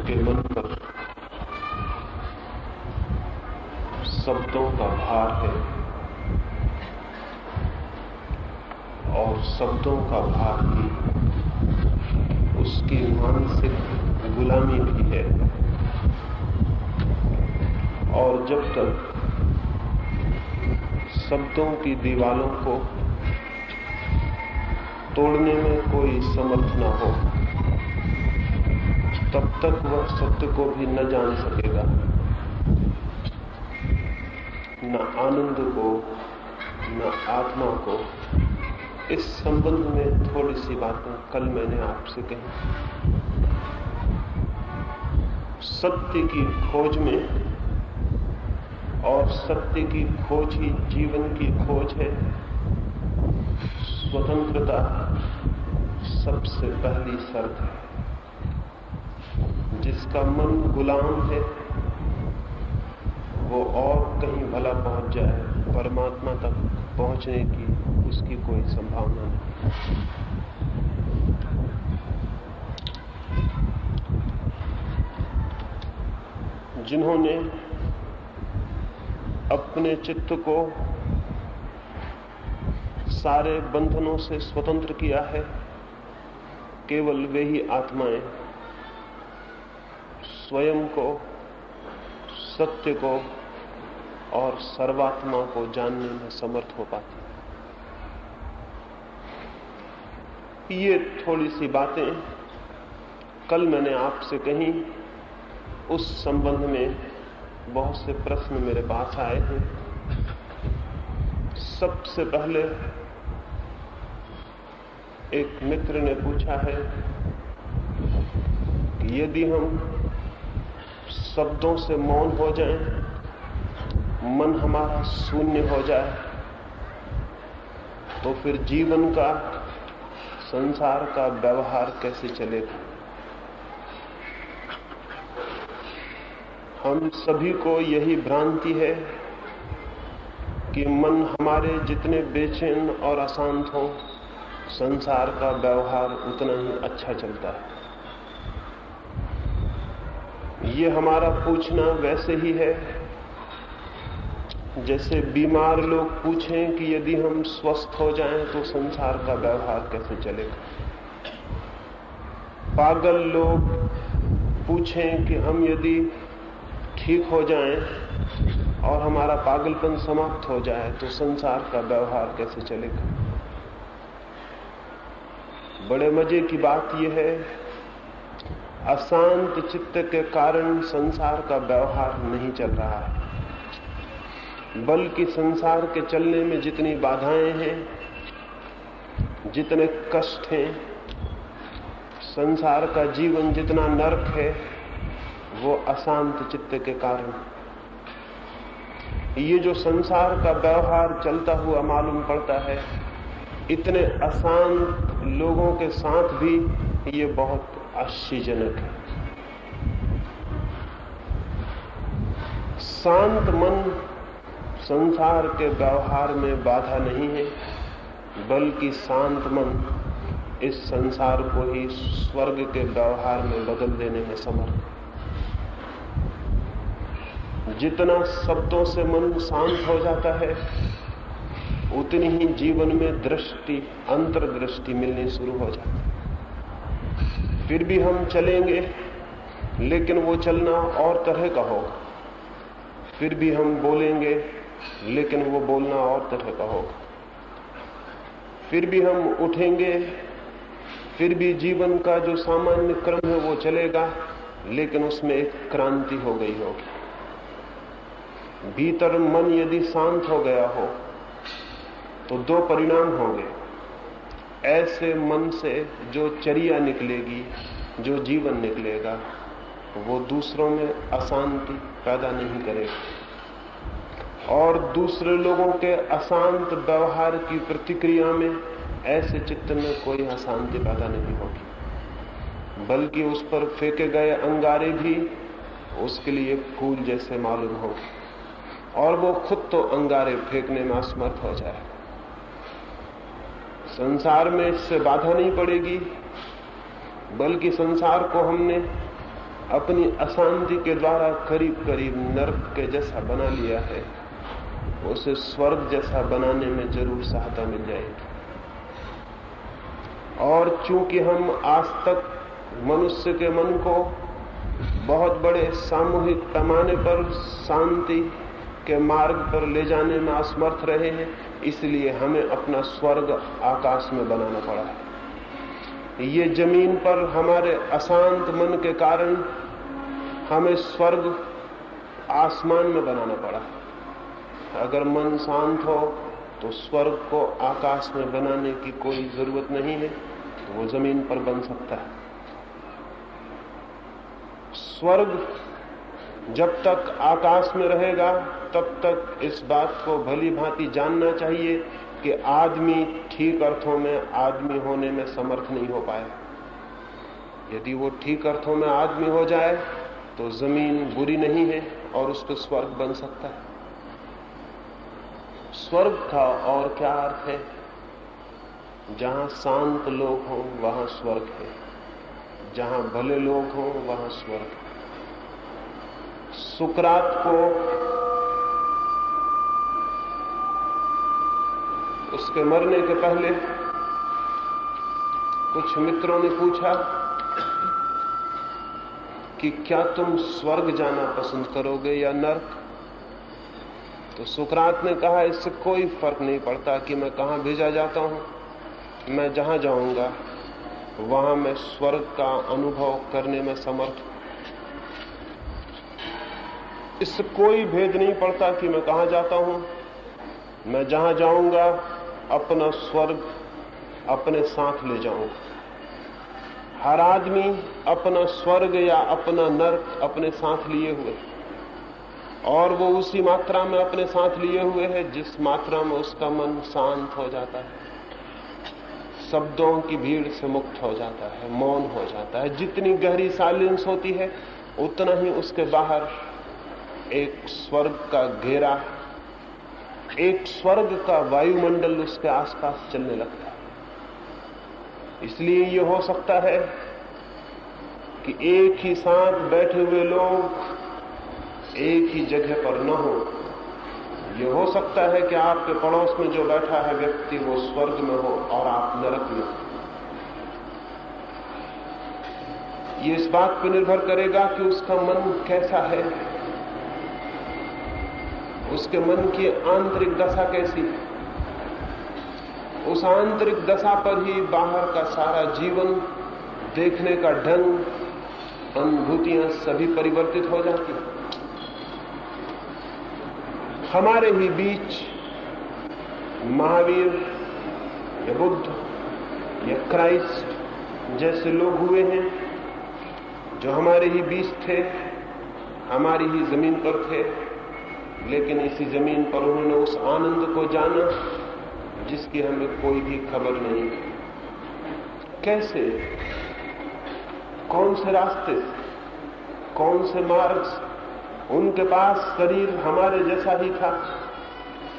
के मन पर शब्दों का भार है और शब्दों का भार ही उसकी मानसिक गुलामी भी है। और जब तक शब्दों की दीवारों को तोड़ने में कोई समर्थ न हो, तब तक वह सत्य को भी न जान सकेगा, न आनंद को, न आत्मा को। इस संबंध में थोड़ी सी बातें कल मैंने आपसे कही। सत्य की खोज में, और सत्य की खोज ही जीवन की खोज है, स्वतंत्रता सबसे पहली शर्त है। जिसका मन गुलाम है वो और कहीं भला पहुंच जाए, परमात्मा तक पहुंचने की उसकी कोई संभावना नहीं। जिन्होंने अपने चित्त को सारे बंधनों से स्वतंत्र किया है, केवल वे ही आत्माएं स्वयं को, सत्य को और सर्वात्मा को जानने में समर्थ हो पाती। ये थोड़ी सी बातें कल मैंने आपसे कही। उस संबंध में बहुत से प्रश्न मेरे पास आए हैं। सबसे पहले एक मित्र ने पूछा है कि यदि हम शब्दों से मौन हो जाएं, मन हमारा शून्य हो जाए, तो फिर जीवन का, संसार का व्यवहार कैसे चलेगा? हम सभी को यही भ्रांति है कि मन हमारे जितने बेचैन और अशांत हों, संसार का व्यवहार उतना ही अच्छा चलता है। ये हमारा पूछना वैसे ही है जैसे बीमार लोग पूछें कि यदि हम स्वस्थ हो जाएं तो संसार का व्यवहार कैसे चलेगा। पागल लोग पूछें कि हम यदि ठीक हो जाएं और हमारा पागलपन समाप्त हो जाए तो संसार का व्यवहार कैसे चलेगा। बड़े मजे की बात यह है, अशांत चित्त के कारण संसार का व्यवहार नहीं चल रहा है, बल्कि संसार के चलने में जितनी बाधाएं हैं, जितने कष्ट हैं, संसार का जीवन जितना नरक है, वो अशांत चित्त के कारण। ये जो संसार का व्यवहार चलता हुआ मालूम पड़ता है, इतने अशांत लोगों के साथ भी ये बहुत आश्चर्यजनक है। शांत मन संसार के व्यवहार में बाधा नहीं है, बल्कि शांत मन इस संसार को ही स्वर्ग के व्यवहार में बदल देने में समर्थ है। जितना शब्दों से मन शांत हो जाता है, उतनी ही जीवन में दृष्टि, अंतर्दृष्टि मिलनी शुरू हो जाती है। फिर भी हम चलेंगे, लेकिन वो चलना और तरह का होगा। फिर भी हम बोलेंगे, लेकिन वो बोलना और तरह का होगा। फिर भी हम उठेंगे, फिर भी जीवन का जो सामान्य क्रम है वो चलेगा, लेकिन उसमें एक क्रांति हो गई होगी। भीतर मन यदि शांत हो गया हो तो दो परिणाम होंगे। ऐसे मन से जो चर्या निकलेगी, जो जीवन निकलेगा, वो दूसरों में अशांति पैदा नहीं करेगा, और दूसरे लोगों के अशांत व्यवहार की प्रतिक्रिया में ऐसे चित्त में कोई अशांति पैदा नहीं होगी, बल्कि उस पर फेंके गए अंगारे भी उसके लिए फूल जैसे मालूम होंगे, और वो खुद तो अंगारे फेंकने में असमर्थ हो जाए। संसार में इससे बाधा नहीं पड़ेगी, बल्कि संसार को हमने अपनी अशांति के द्वारा करीब करीब नरक के जैसा बना लिया है, उसे स्वर्ग जैसा बनाने में जरूर सहायता मिल जाएगी। और चूंकि हम आज तक मनुष्य के मन को बहुत बड़े सामूहिक पैमाने पर शांति के मार्ग पर ले जाने में असमर्थ रहे हैं, इसलिए हमें अपना स्वर्ग आकाश में बनाना पड़ा है। ये जमीन पर हमारे अशांत मन के कारण हमें स्वर्ग आसमान में बनाना पड़ा है। अगर मन शांत हो तो स्वर्ग को आकाश में बनाने की कोई जरूरत नहीं है, तो वो जमीन पर बन सकता है। स्वर्ग जब तक आकाश में रहेगा तब तक इस बात को भली भांति जानना चाहिए कि आदमी ठीक अर्थों में आदमी होने में समर्थ नहीं हो पाए। यदि वो ठीक अर्थों में आदमी हो जाए तो जमीन बुरी नहीं है और उस पर स्वर्ग बन सकता है। स्वर्ग का और क्या अर्थ है? जहां शांत लोग हों वहां स्वर्ग है, जहां भले लोग हों वहां स्वर्ग है। सुकरात को उसके मरने के पहले कुछ मित्रों ने पूछा कि क्या तुम स्वर्ग जाना पसंद करोगे या नरक? तो सुकरात ने कहा, इससे कोई फर्क नहीं पड़ता कि मैं कहां भेजा जाता हूं, मैं जहां जाऊंगा वहां मैं स्वर्ग का अनुभव करने में समर्थ हूं। इससे कोई भेद नहीं पड़ता कि मैं कहां जाता हूं, मैं जहां जाऊंगा अपना स्वर्ग अपने साथ ले जाऊंगा। हर आदमी अपना स्वर्ग या अपना नरक अपने साथ लिए हुए, और वो उसी मात्रा में अपने साथ लिए हुए है जिस मात्रा में उसका मन शांत हो जाता है, शब्दों की भीड़ से मुक्त हो जाता है, मौन हो जाता है। जितनी गहरी साइलेंस होती है उतना ही उसके बाहर एक स्वर्ग का घेरा, एक स्वर्ग का वायुमंडल उसके आसपास चलने लगता है। इसलिए ये हो सकता है कि एक ही साथ बैठे हुए लोग एक ही जगह पर न हो। ये हो सकता है कि आपके पड़ोस में जो बैठा है व्यक्ति वो स्वर्ग में हो और आप नरक में हो। ये इस बात पर निर्भर करेगा कि उसका मन कैसा है, उसके मन की आंतरिक दशा कैसी है। उस आंतरिक दशा पर ही बाहर का सारा जीवन, देखने का ढंग, अनुभूतियां सभी परिवर्तित हो जाती हैं। हमारे ही बीच महावीर या बुद्ध या क्राइस्ट जैसे लोग हुए हैं जो हमारे ही बीच थे, हमारी ही जमीन पर थे, लेकिन इसी जमीन पर उन्होंने उस आनंद को जाना जिसकी हमें कोई भी खबर नहीं। कैसे, कौन से रास्ते, कौन से मार्ग से? उनके पास शरीर हमारे जैसा ही था,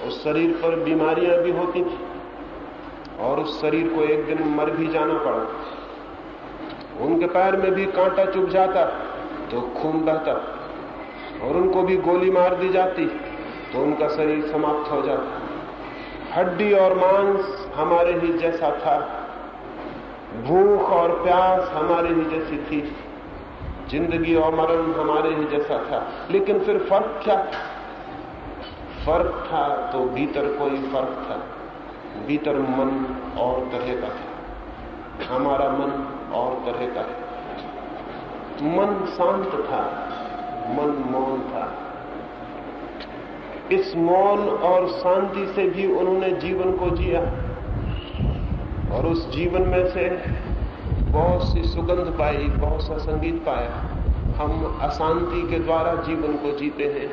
उस शरीर पर बीमारियां भी होती थी और उस शरीर को एक दिन मर भी जाना पड़ा। उनके पैर में भी कांटा चुभ जाता तो खून बहता, और उनको भी गोली मार दी जाती तो उनका शरीर समाप्त हो जाता। हड्डी और मांस हमारे ही जैसा था, भूख और प्यास हमारे ही जैसी थी, जिंदगी और मरण हमारे ही जैसा था। लेकिन फिर फर्क क्या था? फर्क था तो भीतर कोई फर्क था। भीतर मन और तरह का था, हमारा मन और तरह का था। मन शांत था, मन मौन था। इस मौन और शांति से भी उन्होंने जीवन को जिया, और उस जीवन में से बहुत सी सुगंध पाई, बहुत सा संगीत पाया। हम अशांति के द्वारा जीवन को जीते हैं,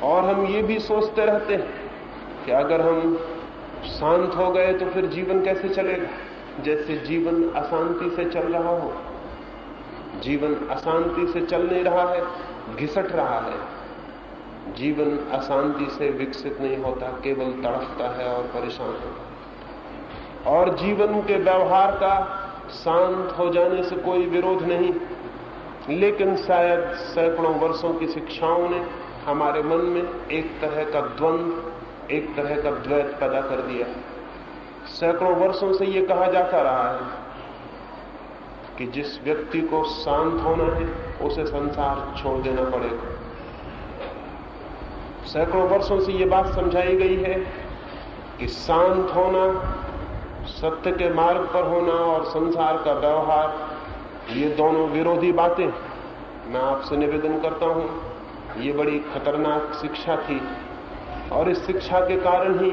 और हम ये भी सोचते रहते हैं कि अगर हम शांत हो गए तो फिर जीवन कैसे चलेगा, जैसे जीवन अशांति से चल रहा हो। जीवन अशांति से चल नहीं रहा है, घिसट रहा है। जीवन अशांति से विकसित नहीं होता, केवल तड़पता है और परेशान होता है। और जीवन के व्यवहार का शांत हो जाने से कोई विरोध नहीं। लेकिन शायद सैकड़ों वर्षों की शिक्षाओं ने हमारे मन में एक तरह का द्वंद्व, एक तरह का द्वैत पैदा कर दिया। सैकड़ों वर्षों से यह कहा जाता रहा है कि जिस व्यक्ति को शांत होना है उसे संसार छोड़ देना पड़ेगा। सैकड़ों वर्षों से यह बात समझाई गई है कि शांत होना, सत्य के मार्ग पर होना और संसार का व्यवहार, ये दोनों विरोधी बातें। मैं आपसे निवेदन करता हूं, ये बड़ी खतरनाक शिक्षा थी और इस शिक्षा के कारण ही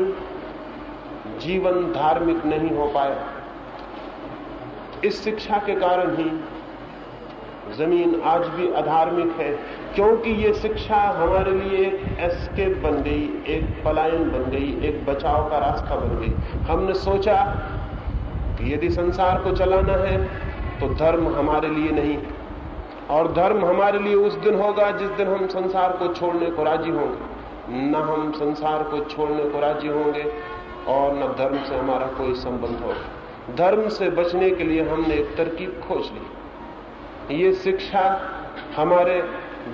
जीवन धार्मिक नहीं हो पाया। इस शिक्षा के कारण ही जमीन आज भी अधार्मिक है, क्योंकि ये शिक्षा हमारे लिए एक एस्केप बन गई, एक पलायन बन गई, एक बचाव का रास्ता बन गई। हमने सोचा कि यदि संसार को चलाना है तो धर्म हमारे लिए नहीं, और धर्म हमारे लिए उस दिन होगा जिस दिन हम संसार को छोड़ने को राजी होंगे। न हम संसार को छोड़ने को राजी होंगे और न धर्म से हमारा कोई संबंध होगा। धर्म से बचने के लिए हमने एक तरकीब खोज ली। ये शिक्षा हमारे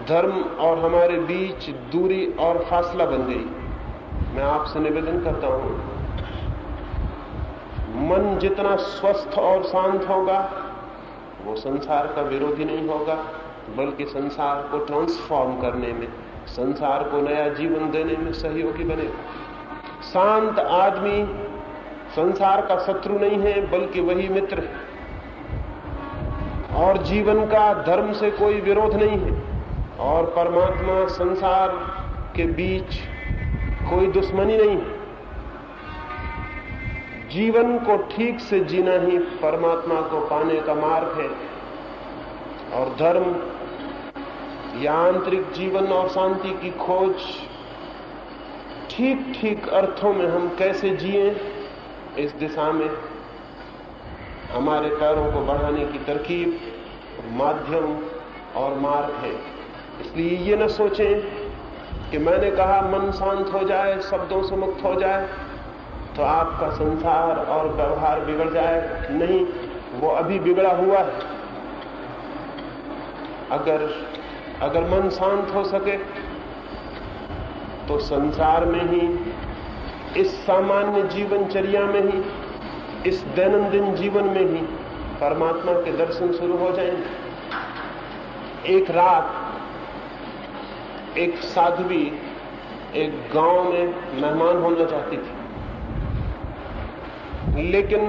धर्म और हमारे बीच दूरी और फासला बन गई। मैं आपसे निवेदन करता हूं, मन जितना स्वस्थ और शांत होगा वो संसार का विरोधी नहीं होगा, बल्कि संसार को ट्रांसफॉर्म करने में, संसार को नया जीवन देने में सहयोगी बनेगा। शांत आदमी संसार का शत्रु नहीं है, बल्कि वही मित्र है। और जीवन का धर्म से कोई विरोध नहीं है, और परमात्मा संसार के बीच कोई दुश्मनी नहीं है। जीवन को ठीक से जीना ही परमात्मा को पाने का मार्ग है। और धर्म या आंतरिक जीवन और शांति की खोज, ठीक ठीक अर्थों में हम कैसे जिए, इस दिशा में हमारे पैरों को बढ़ाने की तरकीब, माध्यम और मार्ग है। इसलिए ये न सोचें कि मैंने कहा मन शांत हो जाए, शब्दों से मुक्त हो जाए तो आपका संसार और व्यवहार बिगड़ जाए। नहीं, वो अभी बिगड़ा हुआ है। अगर मन शांत हो सके तो संसार में ही, इस सामान्य जीवनचर्या में ही, इस दैनंदिन जीवन में ही परमात्मा के दर्शन शुरू हो जाएंगे। एक रात एक साध्वी एक गांव में मेहमान होना चाहती थी, लेकिन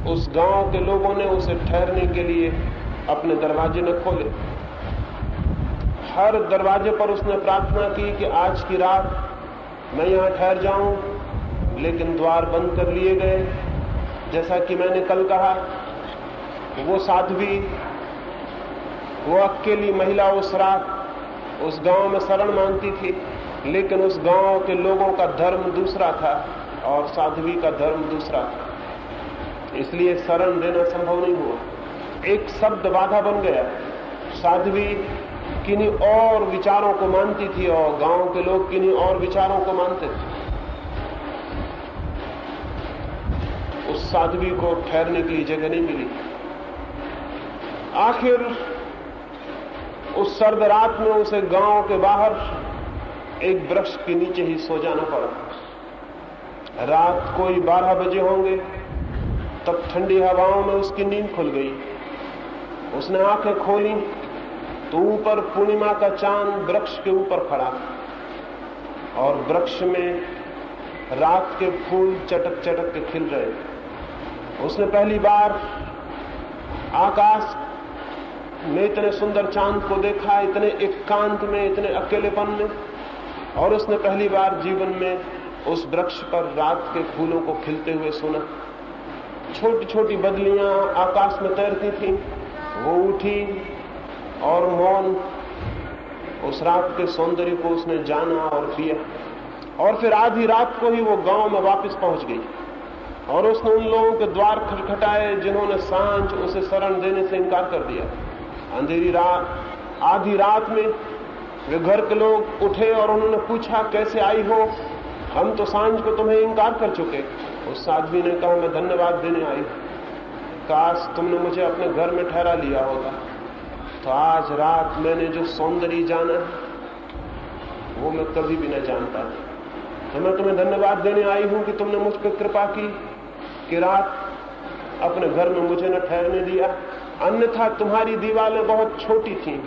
उस गांव के लोगों ने उसे ठहरने के लिए अपने दरवाजे न खोले। हर दरवाजे पर उसने प्रार्थना की कि आज की रात मैं यहां ठहर जाऊं, लेकिन द्वार बंद कर लिए गए। जैसा कि मैंने कल कहा, वो साध्वी, वो अकेली महिला उस रात उस गांव में शरण मांगती थी, लेकिन उस गांव के लोगों का धर्म दूसरा था और साध्वी का धर्म दूसरा था, इसलिए शरण देना संभव नहीं हुआ। एक शब्द बाधा बन गया। साध्वी किन्हीं और विचारों को मानती थी और गांव के लोग किन्हीं और विचारों को मानते थे। उस साध्वी को ठहरने के लिए जगह नहीं मिली। आखिर उस सर्द रात में उसे गांव के बाहर एक वृक्ष के नीचे ही सो जाना पड़ा। रात कोई 12 बजे होंगे, तब ठंडी हवाओं में उसकी नींद खुल गई। उसने आंखें खोली तो ऊपर पूर्णिमा का चांद वृक्ष के ऊपर खड़ा, और वृक्ष में रात के फूल चटक चटक के खिल रहे। उसने पहली बार आकाश में इतने सुंदर चांद को देखा, इतने एकांत में, इतने अकेलेपन में, और उसने पहली बार जीवन में उस वृक्ष पर रात के फूलों को खिलते हुए सुना। छोटी छोटी बदलियां आकाश में तैरती थीं। वो उठी और मौन उस रात के सौंदर्य को उसने जाना और पिया, और फिर आधी रात को ही वो गांव में वापस पहुंच गई। और उसने उन लोगों के द्वार खटखटाए जिन्होंने सांझ उसे शरण देने से इनकार कर दिया। अंधेरी रात, आधी रात में वे घर के लोग उठे और उन्होंने पूछा, कैसे आई हो? हम तो सांझ को तुम्हें इनकार कर चुके। उस साध्वी ने कहा, मैं धन्यवाद देने आई, काश तुमने मुझे अपने घर में ठहरा लिया होता। तो आज रात मैंने जो सौंदर्य जाना वो मैं कभी भी न जान पाती। तो मैं तुम्हें धन्यवाद देने आई हूं कि तुमने मुझ पर कृपा की कि रात अपने घर में मुझे न ठहरने दिया। अन्यथा तुम्हारी दीवारें बहुत छोटी थीं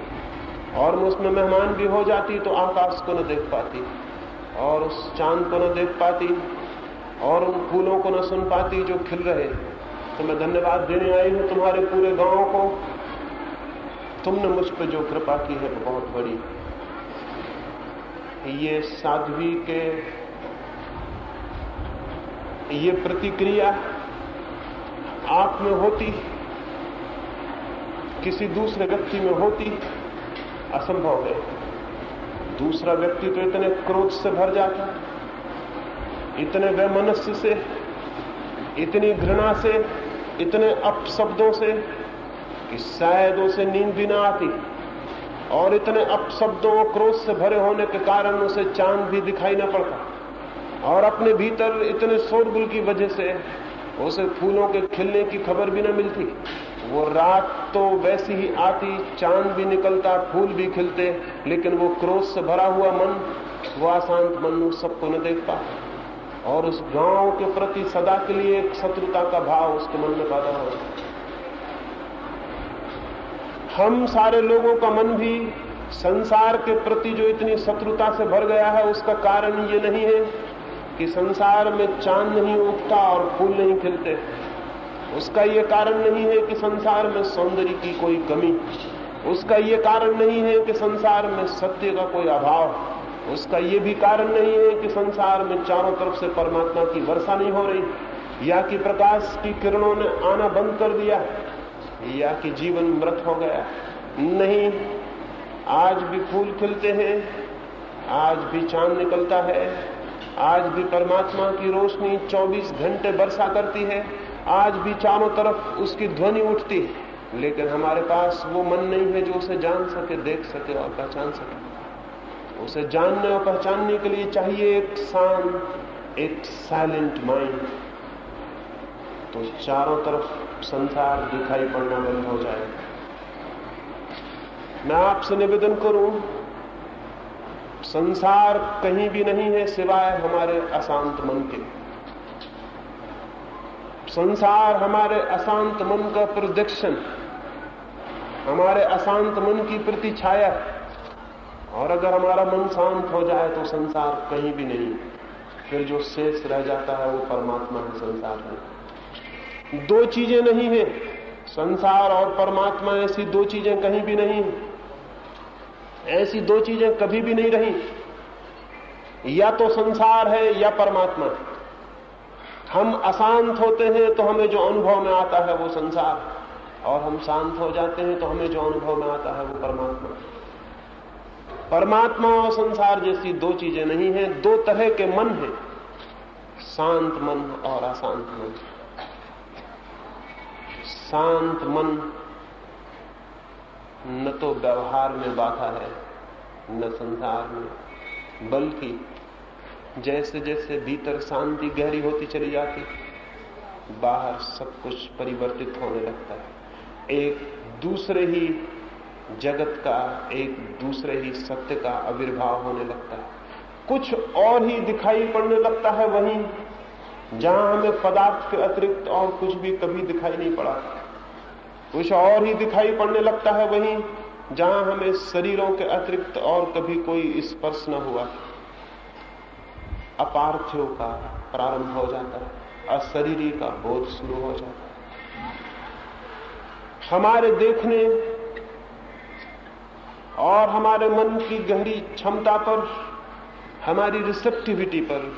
और मैं उसमें मेहमान भी हो जाती तो आकाश को न देख पाती और उस चांद को न देख पाती और उन फूलों को न सुन पाती जो खिल रहे। तो मैं धन्यवाद देने आई हूं तुम्हारे पूरे गांव को। तुमने मुझ पर जो कृपा की है वो बहुत बड़ी। ये साध्वी के ये प्रतिक्रिया आप में होती, किसी दूसरे व्यक्ति में होती असंभव है। दूसरा व्यक्ति तो इतने क्रोध से भर जाता, इतने वैमनस्य से, इतनी घृणा से, इतने अपशब्दों से कि शायद उसे नींद भी ना आती, और इतने अपशब्दों और क्रोध से भरे होने के कारण उसे चांद भी दिखाई ना पड़ता, और अपने भीतर इतने शोरगुल की वजह से उसे फूलों के खिलने की खबर भी न मिलती। वो रात तो वैसी ही आती, चांद भी निकलता, फूल भी खिलते, लेकिन वो क्रोध से भरा हुआ मन, वो अशांत मन उस सबको न देख पाता और उस गांव के प्रति सदा के लिए एक शत्रुता का भाव उसके मन में पैदा हो। हम सारे लोगों का मन भी संसार के प्रति जो इतनी शत्रुता से भर गया है, उसका कारण ये नहीं है कि संसार में चांद नहीं उगता और फूल नहीं खिलते। उसका ये कारण नहीं है कि संसार में सौंदर्य की कोई कमी, उसका ये कारण नहीं है कि संसार में सत्य का कोई अभाव, उसका ये भी कारण नहीं है कि संसार में चारों तरफ से परमात्मा की वर्षा नहीं हो रही, या कि प्रकाश की किरणों ने आना बंद कर दिया, या कि जीवन मृत हो गया। नहीं, आज भी फूल खिलते हैं, आज भी चांद निकलता है, आज भी परमात्मा की रोशनी 24 घंटे बरसा करती है, आज भी चारों तरफ उसकी ध्वनि उठती है, लेकिन हमारे पास वो मन नहीं है जो उसे जान सके, देख सके और पहचान सके। उसे जानने और पहचानने के लिए चाहिए एक शांत, एक साइलेंट माइंड। तो चारों तरफ संसार दिखाई पड़ना बंद हो जाए। मैं आपसे निवेदन करूं, संसार कहीं भी नहीं है सिवाय हमारे अशांत मन के। संसार हमारे अशांत मन का प्रोजेक्शन, हमारे अशांत मन की प्रतिछाया है, और अगर हमारा मन शांत हो जाए तो संसार कहीं भी नहीं। फिर जो शेष रह जाता है वो परमात्मा है, संसार है। दो चीजें नहीं है, संसार और परमात्मा, ऐसी दो चीजें कहीं भी नहीं है। ऐसी दो चीजें कभी भी नहीं रही। या तो संसार है या परमात्मा है। हम अशांत होते हैं तो हमें जो अनुभव में आता है वो संसार, और हम शांत हो जाते हैं तो हमें जो अनुभव में आता है वो परमात्मा। परमात्मा और संसार जैसी दो चीजें नहीं हैं। दो तरह के मन हैं, शांत मन और अशांत मन। शांत मन न तो व्यवहार में बाधा है, न संसार में, बल्कि जैसे जैसे भीतर शांति गहरी होती चली जाती, बाहर सब कुछ परिवर्तित होने लगता है। एक दूसरे ही जगत का, एक दूसरे ही सत्य का आविर्भाव होने लगता है। कुछ और ही दिखाई पड़ने लगता है वहीं जहां हमें पदार्थ के अतिरिक्त और कुछ भी कभी दिखाई नहीं पड़ा। कुछ और ही दिखाई पड़ने लगता है वहीं जहां हमें शरीरों के अतिरिक्त और कभी कोई स्पर्श न हुआ। अपार्थिव का प्रारंभ हो जाता है, अशरीरी का बोध शुरू हो जाता है। हमारे देखने और हमारे मन की गहरी क्षमता पर, हमारी रिसेप्टिविटी पर,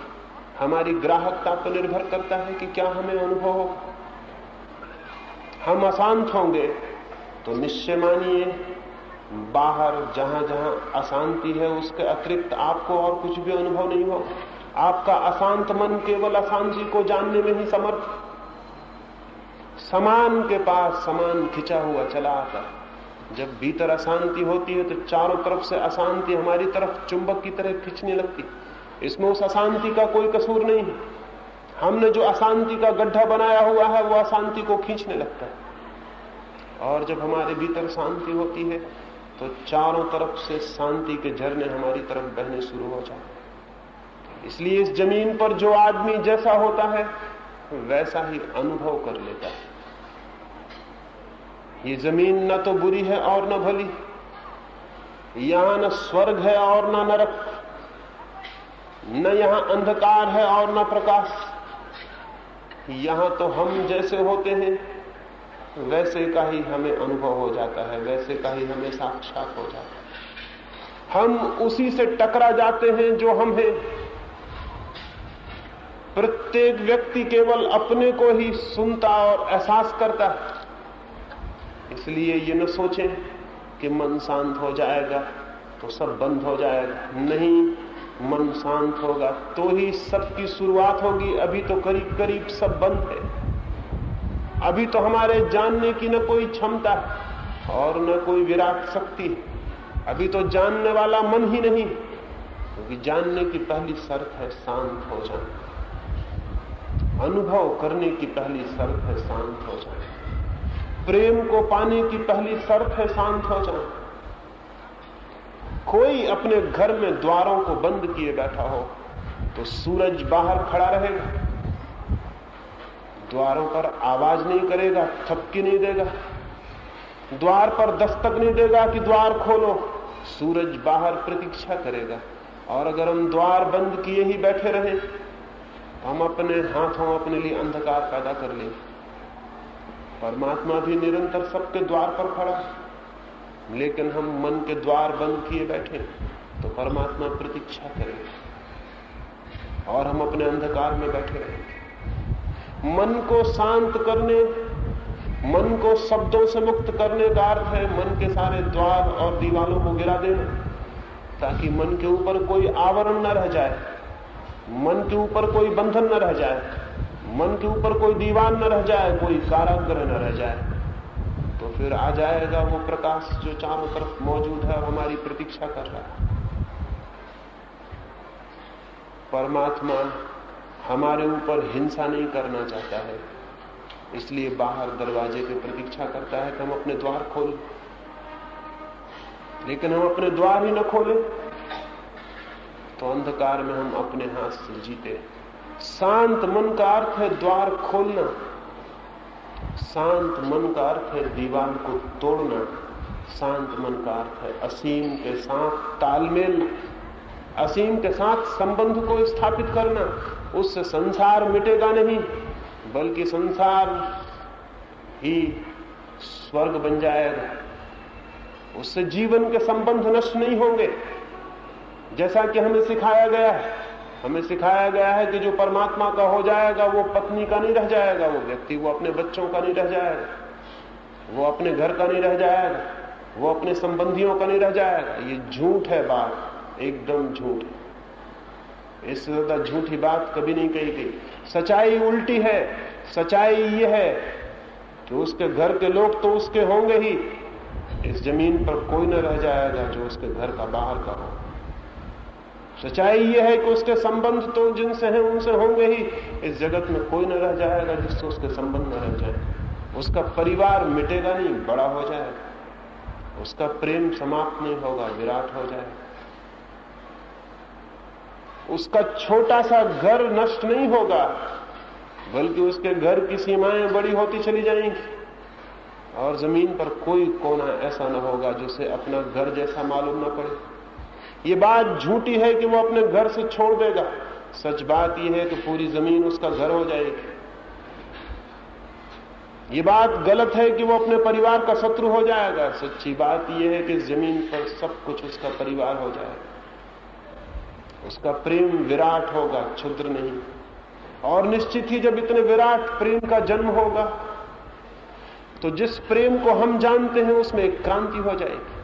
हमारी ग्राहकता पर निर्भर करता है कि क्या हमें अनुभव होगा। हम अशांत होंगे तो निश्चय मानिए बाहर जहां जहां अशांति है उसके अतिरिक्त आपको और कुछ भी अनुभव नहीं होगा। आपका अशांत मन केवल अशांति को जानने में ही समर्थ। समान के पास समान खिंचा हुआ चला आता है। जब भीतर अशांति होती है तो चारों तरफ से अशांति हमारी तरफ चुंबक की तरह खींचने लगती। इसमें उस अशांति का कोई कसूर नहीं है। हमने जो अशांति का गड्ढा बनाया हुआ है वो अशांति को खींचने लगता है। और जब हमारे भीतर शांति होती है तो चारों तरफ से शांति के झरने हमारी तरफ बहने शुरू हो जाते। इसलिए इस जमीन पर जो आदमी जैसा होता है वैसा ही अनुभव कर लेता है। ये जमीन न तो बुरी है और न भली, यहां न स्वर्ग है और न नरक, न यहां अंधकार है और न प्रकाश। यहां तो हम जैसे होते हैं वैसे का ही हमें अनुभव हो जाता है, वैसे का ही हमें साक्षात हो जाता है। हम उसी से टकरा जाते हैं जो हम हैं। प्रत्येक व्यक्ति केवल अपने को ही सुनता और एहसास करता है। इसलिए ये न सोचें कि मन शांत हो जाएगा तो सब बंद हो जाएगा। नहीं, मन शांत होगा तो ही सबकी शुरुआत होगी। अभी तो करीब करीब सब बंद है। अभी तो हमारे जानने की न कोई क्षमता और न कोई विराट शक्ति। अभी तो जानने वाला मन ही नहीं, क्योंकि जानने की पहली शर्त है शांत हो जाना। अनुभव करने की पहली शर्त है शांत हो जाना। प्रेम को पाने की पहली शर्त है शांत हो जाना। कोई अपने घर में द्वारों को बंद किए बैठा हो तो सूरज बाहर खड़ा रहेगा, द्वारों पर आवाज नहीं करेगा, थपकी नहीं देगा, द्वार पर दस्तक नहीं देगा कि द्वार खोलो। सूरज बाहर प्रतीक्षा करेगा। और अगर हम द्वार बंद किए ही बैठे रहें तो हम अपने हाथों अपने लिए अंधकार पैदा कर लें। परमात्मा भी निरंतर सबके द्वार पर खड़ा, लेकिन हम मन के द्वार बंद किए बैठे तो परमात्मा प्रतीक्षा करेगा और हम अपने अंधकार में बैठे रहेंगे। मन को शांत करने, मन को शब्दों से मुक्त करने का अर्थ है मन के सारे द्वार और दीवालों को गिरा देना, ताकि मन के ऊपर कोई आवरण न रह जाए, मन के ऊपर कोई बंधन न रह जाए, मन के ऊपर कोई दीवार न रह जाए, कोई कारागृह न रह जाए। तो फिर आ जाएगा वो प्रकाश जो चारों तरफ मौजूद है और हमारी प्रतीक्षा कर रहा है। परमात्मा हमारे ऊपर हिंसा नहीं करना चाहता है, इसलिए बाहर दरवाजे की प्रतीक्षा करता है कि हम अपने द्वार खोलें। लेकिन हम अपने द्वार ही न खोलें तो अंधकार में हम अपने हाथ से जीते। शांत मन का अर्थ है द्वार खोलना, शांत मन का अर्थ है दीवार को तोड़ना, शांत मन का अर्थ है असीम के साथ तालमेल, असीम के साथ संबंध को स्थापित करना। उससे संसार मिटेगा नहीं, बल्कि संसार ही स्वर्ग बन जाएगा। उससे जीवन के संबंध नष्ट नहीं होंगे। जैसा कि हमें सिखाया गया है, हमें सिखाया गया है कि जो परमात्मा का हो जाएगा वो पत्नी का नहीं रह जाएगा, वो व्यक्ति, वो अपने बच्चों का नहीं रह जाएगा, वो अपने घर का नहीं रह जाएगा, वो अपने संबंधियों का नहीं रह जाएगा। ये झूठ है, बात एकदम झूठ है। इससे ज्यादा झूठी बात कभी नहीं कही गई। सच्चाई उल्टी है। सच्चाई ये है कि उसके घर के लोग तो उसके होंगे ही, इस जमीन पर कोई न रह जाएगा जो उसके घर का बाहर का हो। सच्चाई ये है कि उसके संबंध तो जिनसे हैं उनसे होंगे ही, इस जगत में कोई न रह जाएगा जिससे उसके संबंध न रह जाए। उसका परिवार मिटेगा नहीं, बड़ा हो जाएगा। उसका प्रेम समाप्त नहीं होगा, विराट हो जाएगा। उसका छोटा सा घर नष्ट नहीं होगा, बल्कि उसके घर की सीमाएं बड़ी होती चली जाएंगी और जमीन पर कोई कोना ऐसा न होगा जिसे अपना घर जैसा मालूम न पड़े। ये बात झूठी है कि वो अपने घर से छोड़ देगा। सच बात यह है कि पूरी जमीन उसका घर हो जाएगी। ये बात गलत है कि वो अपने परिवार का शत्रु हो जाएगा। सच्ची बात यह है कि इस जमीन पर सब कुछ उसका परिवार हो जाएगा। उसका प्रेम विराट होगा, क्षुद्र नहीं। और निश्चित ही जब इतने विराट प्रेम का जन्म होगा तो जिस प्रेम को हम जानते हैं उसमें एक क्रांति हो जाएगी,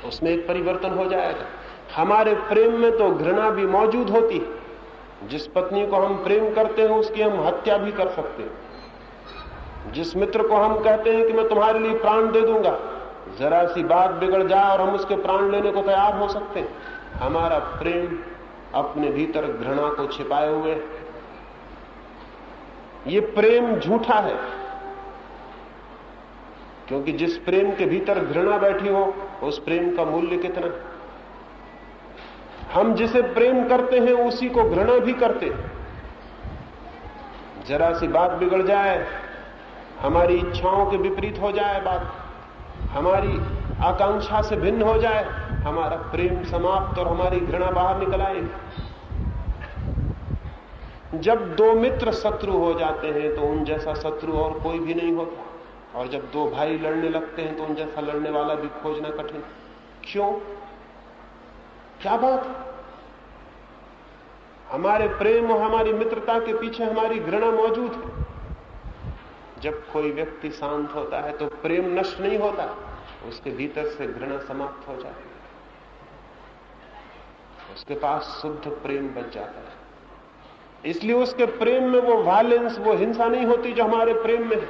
उसमें एक परिवर्तन हो जाएगा। हमारे प्रेम में तो घृणा भी मौजूद होती है। जिस पत्नी को हम प्रेम करते हैं उसकी हम हत्या भी कर सकते हैं। जिस मित्र को हम कहते हैं कि मैं तुम्हारे लिए प्राण दे दूंगा, जरा सी बात बिगड़ जाए और हम उसके प्राण लेने को तैयार हो सकते हैं। हमारा प्रेम अपने भीतर घृणा को छिपाए हुए। ये प्रेम झूठा है। क्योंकि जिस प्रेम के भीतर घृणा बैठी हो, उस प्रेम का मूल्य कितना। हम जिसे प्रेम करते हैं उसी को घृणा भी करते हैं। जरा सी बात बिगड़ जाए, हमारी इच्छाओं के विपरीत हो जाए बात, हमारी आकांक्षा से भिन्न हो जाए, हमारा प्रेम समाप्त और हमारी घृणा बाहर निकल आएगी। जब दो मित्र शत्रु हो जाते हैं तो उन जैसा शत्रु और कोई भी नहीं होता, और जब दो भाई लड़ने लगते हैं तो उन जैसा लड़ने वाला भी खोजना कठिन। क्यों? क्या बात? हमारे प्रेम और हमारी मित्रता के पीछे हमारी घृणा मौजूद है। जब कोई व्यक्ति शांत होता है तो प्रेम नष्ट नहीं होता, उसके भीतर से घृणा समाप्त हो जाती है, उसके पास शुद्ध प्रेम बच जाता है। इसलिए उसके प्रेम में वो वायलेंस, वो हिंसा नहीं होती जो हमारे प्रेम में है,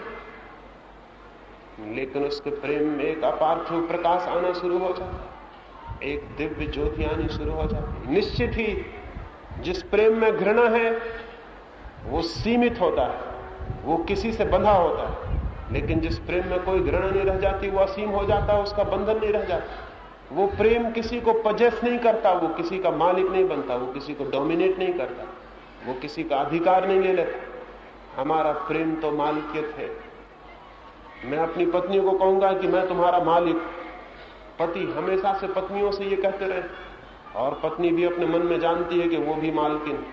लेकिन उसके प्रेम में एक अपार्थिव प्रकाश आना शुरू हो जाता है, एक दिव्य ज्योति आनी शुरू हो जाती है। निश्चित ही जिस प्रेम में घृणा है वो सीमित होता है, वो किसी से बंधा होता है, लेकिन जिस प्रेम में कोई घृणा नहीं रह जाती वो असीम हो जाता है, उसका बंधन नहीं रह जाता। वो प्रेम किसी को पजेस नहीं करता, वो किसी का मालिक नहीं बनता, वो किसी को डोमिनेट नहीं करता, वो किसी का अधिकार नहीं ले लेता। हमारा प्रेम तो मालिकियत है। मैं अपनी पत्नी को कहूंगा कि मैं तुम्हारा मालिक। पति हमेशा से पत्नियों से ये कहते रहे, और पत्नी भी अपने मन में जानती है कि वो भी मालकिन।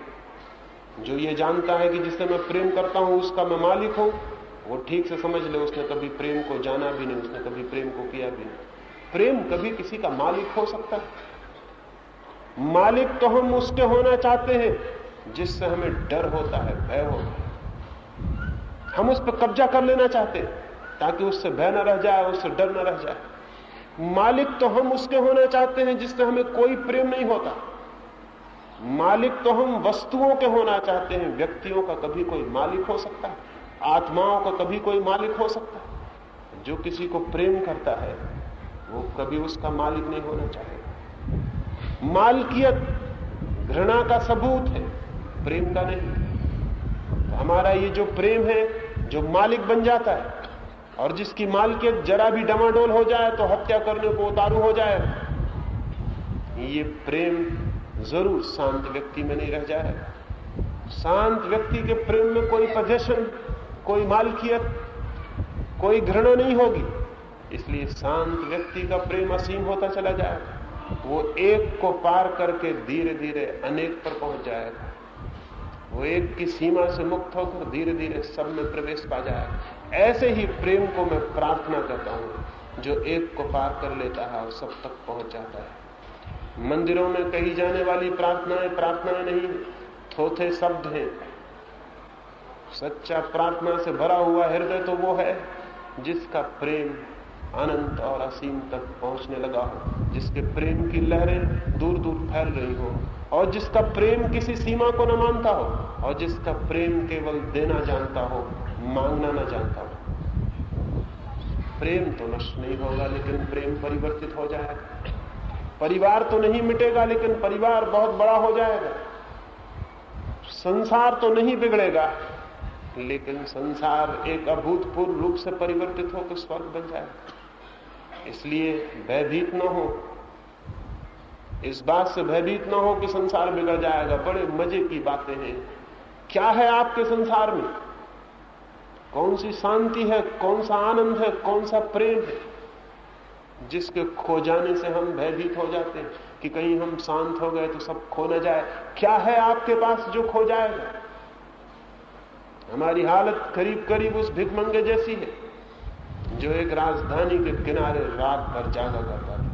जो ये जानता है कि जिससे मैं प्रेम करता हूं उसका मैं मालिक हूं, वो ठीक से समझ ले उसने कभी प्रेम को जाना भी नहीं, उसने कभी प्रेम को किया भी नहीं। प्रेम कभी किसी का मालिक हो सकता है? मालिक तो हम उसके होना चाहते हैं जिससे हमें डर होता है, भय होता है। हम उस पर कब्जा कर लेना चाहते हैं ताकि उससे भय न रह जाए, उससे डर न रह जाए। मालिक तो हम उसके होना चाहते हैं जिससे हमें कोई प्रेम नहीं होता। मालिक तो हम वस्तुओं के होना चाहते हैं। व्यक्तियों का कभी कोई मालिक हो सकता है, आत्माओं का कभी कोई मालिक हो सकता है। जो किसी को प्रेम करता है वो कभी उसका मालिक नहीं होना चाहेगा। मालकियत घृणा का सबूत है, प्रेम का नहीं। तो हमारा ये जो प्रेम है जो मालिक बन जाता है, और जिसकी मालकियत जरा भी डमाडोल हो जाए तो हत्या करने को उतारू हो जाए, ये प्रेम जरूर शांत व्यक्ति में नहीं रह जाएगा। शांत व्यक्ति के प्रेम में कोई पोजेशन, कोई मालकियत, कोई घृणा नहीं होगी। इसलिए शांत व्यक्ति का प्रेम असीम होता चला जाएगा। वो एक को पार करके धीरे धीरे अनेक पर पहुंच जाएगा। वो एक की सीमा से मुक्त होकर धीरे धीरे सब में प्रवेश पा जाएगा। ऐसे ही प्रेम को मैं प्रार्थना करता हूं जो एक को पार कर लेता है और सब तक पहुंच जाता है। मंदिरों में कही जाने वाली प्रार्थनाएं नहीं, थोथे शब्द हैं। सच्चा प्रार्थना से भरा हुआ हृदय तो वो है जिसका प्रेम अनंत और असीम तक पहुंचने लगा हो, जिसके प्रेम की लहरें दूर दूर फैल रही हो, और जिसका प्रेम किसी सीमा को न मानता हो, और जिसका प्रेम केवल देना जानता हो, मांगना न जानता हो। प्रेम तो नष्ट नहीं होगा, लेकिन प्रेम परिवर्तित हो जाएगा। परिवार तो नहीं मिटेगा, लेकिन परिवार बहुत बड़ा हो जाएगा। संसार तो नहीं बिगड़ेगा, लेकिन संसार एक अभूतपूर्व रूप से परिवर्तित होकर स्वर्ग बन जाएगा। इसलिए भयभीत न हो, इस बात से भयभीत न हो कि संसार बिगड़ जाएगा। बड़े मजे की बातें हैं। क्या है आपके संसार में? कौन सी शांति है, कौन सा आनंद है, कौन सा प्रेम है, जिसके खो जाने से हम भयभीत हो जाते हैं कि कहीं हम शांत हो गए तो सब खो न जाए। क्या है आपके पास जो खो जाएगा? हमारी हालत करीब करीब उस भिखमंगे जैसी है जो एक राजधानी के किनारे रात भर जागा करता था।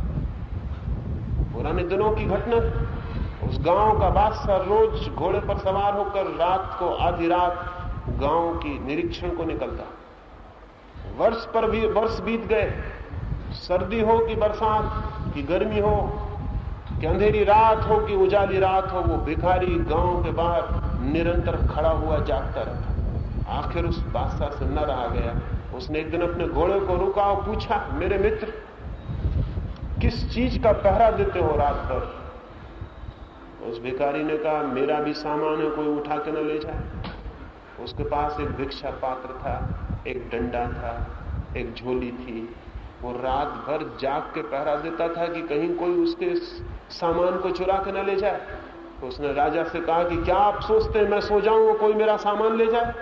पुराने दिनों की घटना। उस गांव का बादशाह रोज घोड़े पर सवार होकर रात को आधी रात गांव की निरीक्षण को निकलता। वर्ष बीत गए। सर्दी हो कि बरसात कि गर्मी हो कि अंधेरी रात हो कि उजाली रात हो, वो भिखारी गांव के बाहर निरंतर खड़ा हुआ जागता रहता। आखिर उस बादशाह से न रहा गया। उसने एक दिन अपने घोड़े को रुका और पूछा, मेरे मित्र, किस चीज का पहरा देते हो रात भर? उस भिखारी ने कहा, मेरा भी सामान है, कोई उठा के न ले जाए। उसके पास एक भिक्षा पात्र था, एक डंडा था, एक झोली थी। वो रात भर जाग के पहरा देता था कि कहीं कोई उसके सामान को चुरा के न ले जाए। तो उसने राजा से कहा कि क्या आप सोचते हैं मैं सो जाऊं कोई मेरा सामान ले जाए?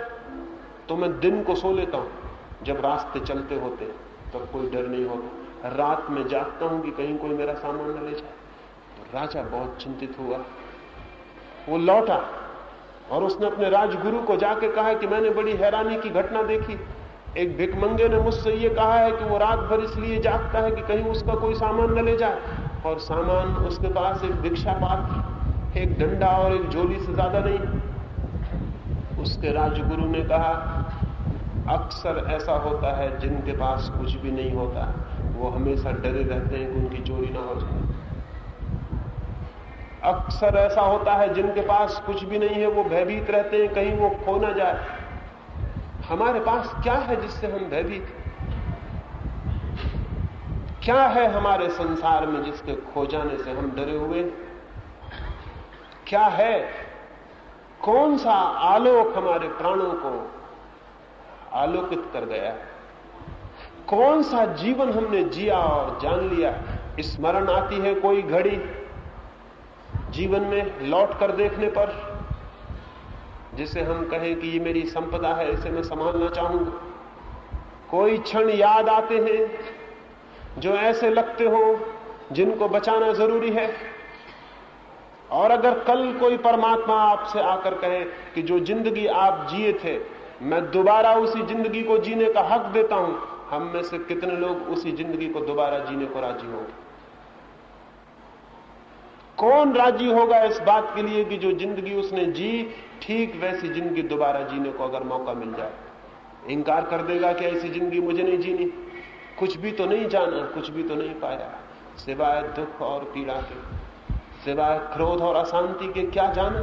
तो मैं दिन को सो लेता हूं, जब रास्ते चलते होते तब कोई डर नहीं होता, रात में जागता हूं कि कहीं कोई मेरा सामान न ले जाए। तो राजा बहुत चिंतित हुआ। वो लौटा और उसने अपने राजगुरु को जाके कहा कि मैंने बड़ी हैरानी की घटना देखी। एक भिखमंगे ने मुझसे ये कहा है कि वो रात भर इसलिए जागता है कि कहीं उसका कोई सामान न ले जाए, और सामान उसके पास एक भिक्षा पात्र, एक डंडा और एक झोली से ज्यादा नहीं। उसके राजगुरु ने कहा, अक्सर ऐसा होता है जिनके पास कुछ भी नहीं होता वो हमेशा डरे रहते हैं कि उनकी चोरी ना हो जाए। अक्सर ऐसा होता है जिनके पास कुछ भी नहीं है वो भयभीत रहते हैं कहीं वो खो ना जाए। हमारे पास क्या है जिससे हम भयभीत? क्या है हमारे संसार में जिसके खो जाने से हम डरे हुए? क्या है? कौन सा आलोक हमारे प्राणों को आलोकित कर गया? कौन सा जीवन हमने जिया और जान लिया? स्मरण आती है कोई घड़ी जीवन में लौट कर देखने पर जिसे हम कहें कि ये मेरी संपदा है, इसे मैं संभालना चाहूंगा? कोई क्षण याद आते हैं जो ऐसे लगते हो जिनको बचाना जरूरी है? और अगर कल कोई परमात्मा आपसे आकर कहे कि जो जिंदगी आप जिए थे मैं दोबारा उसी जिंदगी को जीने का हक देता हूं, हम में से कितने लोग उसी जिंदगी को दोबारा जीने को राजी होंगे? कौन राजी होगा इस बात के लिए कि जो जिंदगी उसने जी ठीक वैसी जिंदगी दोबारा जीने को अगर मौका मिल जाए? इंकार कर देगा कि ऐसी जिंदगी मुझे नहीं जीनी, कुछ भी तो नहीं जाना, कुछ भी तो नहीं पाया, सिवाय दुख और पीड़ा के, सिवाय क्रोध और अशांति के क्या जाना,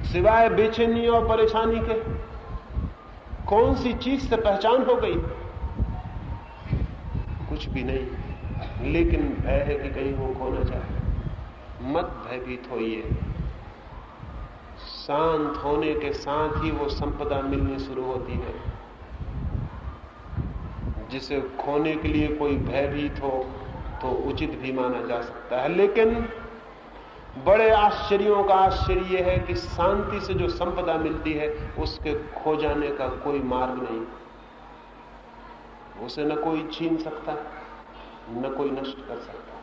सिवाय बेचैनी और परेशानी के कौन सी चीज से पहचान हो गई? कुछ भी नहीं, लेकिन भय है कि कहीं वो खो न जाए। मत भयभीत होइए, शांत होने के साथ ही वो संपदा मिलनी शुरू होती है। जिसे खोने के लिए कोई भयभीत हो तो उचित भी माना जा सकता है, लेकिन बड़े आश्चर्यों का आश्चर्य यह है कि शांति से जो संपदा मिलती है उसके खो जाने का कोई मार्ग नहीं। उसे न कोई छीन सकता, न कोई नष्ट कर सकता,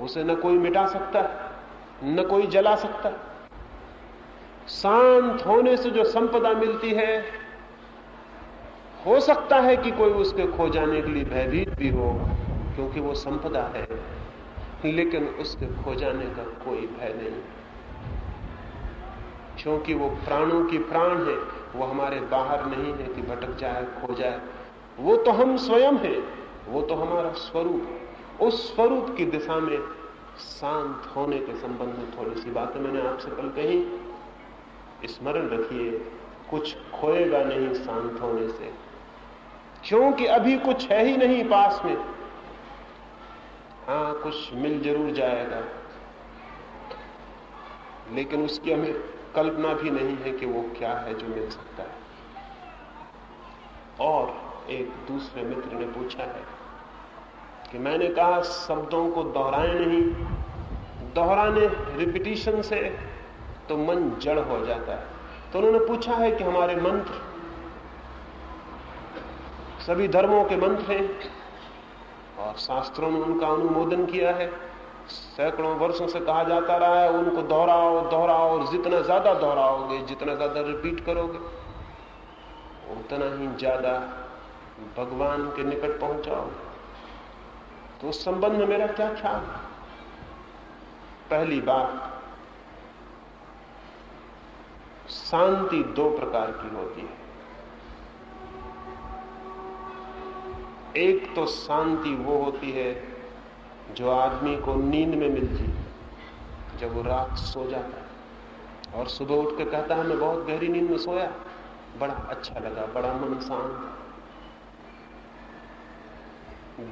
उसे न कोई मिटा सकता, न कोई जला सकता। शांत होने से जो संपदा मिलती है, हो सकता है कि कोई उसके खो जाने के लिए भयभीत भी हो क्योंकि वो संपदा है, लेकिन उसके खो जाने का कोई भय नहीं, क्योंकि वो प्राणों की प्राण है। वो हमारे बाहर नहीं है कि भटक जाए, खो जाए। वो तो हम स्वयं हैं, वो तो हमारा स्वरूप है। उस स्वरूप की दिशा में शांत होने के संबंध में थोड़ी सी बातें मैंने आपसे कल कही। स्मरण रखिए, कुछ खोएगा नहीं शांत होने से, क्योंकि अभी कुछ है ही नहीं पास में। हाँ, कुछ मिल जरूर जाएगा, लेकिन उसकी हमें कल्पना भी नहीं है कि वो क्या है जो मिल सकता है। और एक दूसरे मित्र ने पूछा है कि मैंने कहा शब्दों को दोहराएं नहीं, दोहराने रिपीटिशन से तो मन जड़ हो जाता है। तो उन्होंने पूछा है कि हमारे मंत्र सभी धर्मों के मंत्र हैं और शास्त्रों ने उनका अनुमोदन किया है, सैकड़ों वर्षों से कहा जाता रहा है उनको दोहराओ दोहराओ, और जितना ज्यादा दोहराओगे, जितना ज्यादा रिपीट करोगे, उतना ही ज्यादा भगवान के निकट पहुंचाओगे। तो उस संबंध में मेरा क्या ख्याल है? पहली बात, शांति दो प्रकार की होती है। एक तो शांति वो होती है जो आदमी को नींद में मिलती है, जब वो रात सो जाता है और सुबह उठ के कहता है मैं बहुत गहरी नींद में सोया, बड़ा अच्छा लगा, बड़ा मन शांत।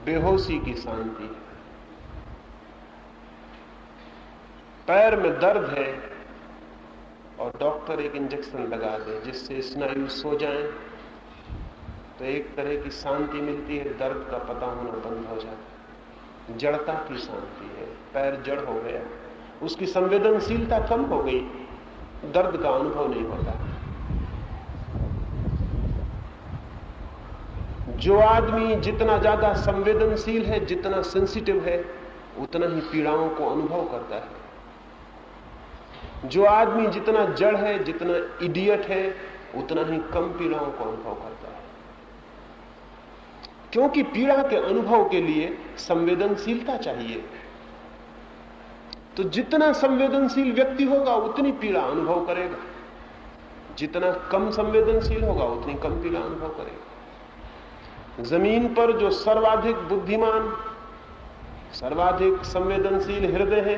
बेहोशी की शांति। पैर में दर्द है और डॉक्टर एक इंजेक्शन लगा दे जिससे स्नायु सो जाएं, तो एक तरह की शांति मिलती है, दर्द का पता होना बंद हो जाता है। जड़ता की शांति है, पैर जड़ हो गया, उसकी संवेदनशीलता कम हो गई, दर्द का अनुभव नहीं होता। जो आदमी जितना ज्यादा संवेदनशील है, जितना सेंसिटिव है, उतना ही पीड़ाओं को अनुभव करता है। जो आदमी जितना जड़ है, जितना इडियट है, उतना ही कम पीड़ाओं को अनुभव करता है। क्योंकि पीड़ा के अनुभव के लिए संवेदनशीलता चाहिए। तो जितना संवेदनशील व्यक्ति होगा उतनी पीड़ा अनुभव करेगा, जितना कम संवेदनशील होगा उतनी कम पीड़ा अनुभव करेगा। जमीन पर जो सर्वाधिक बुद्धिमान, सर्वाधिक संवेदनशील हृदय है,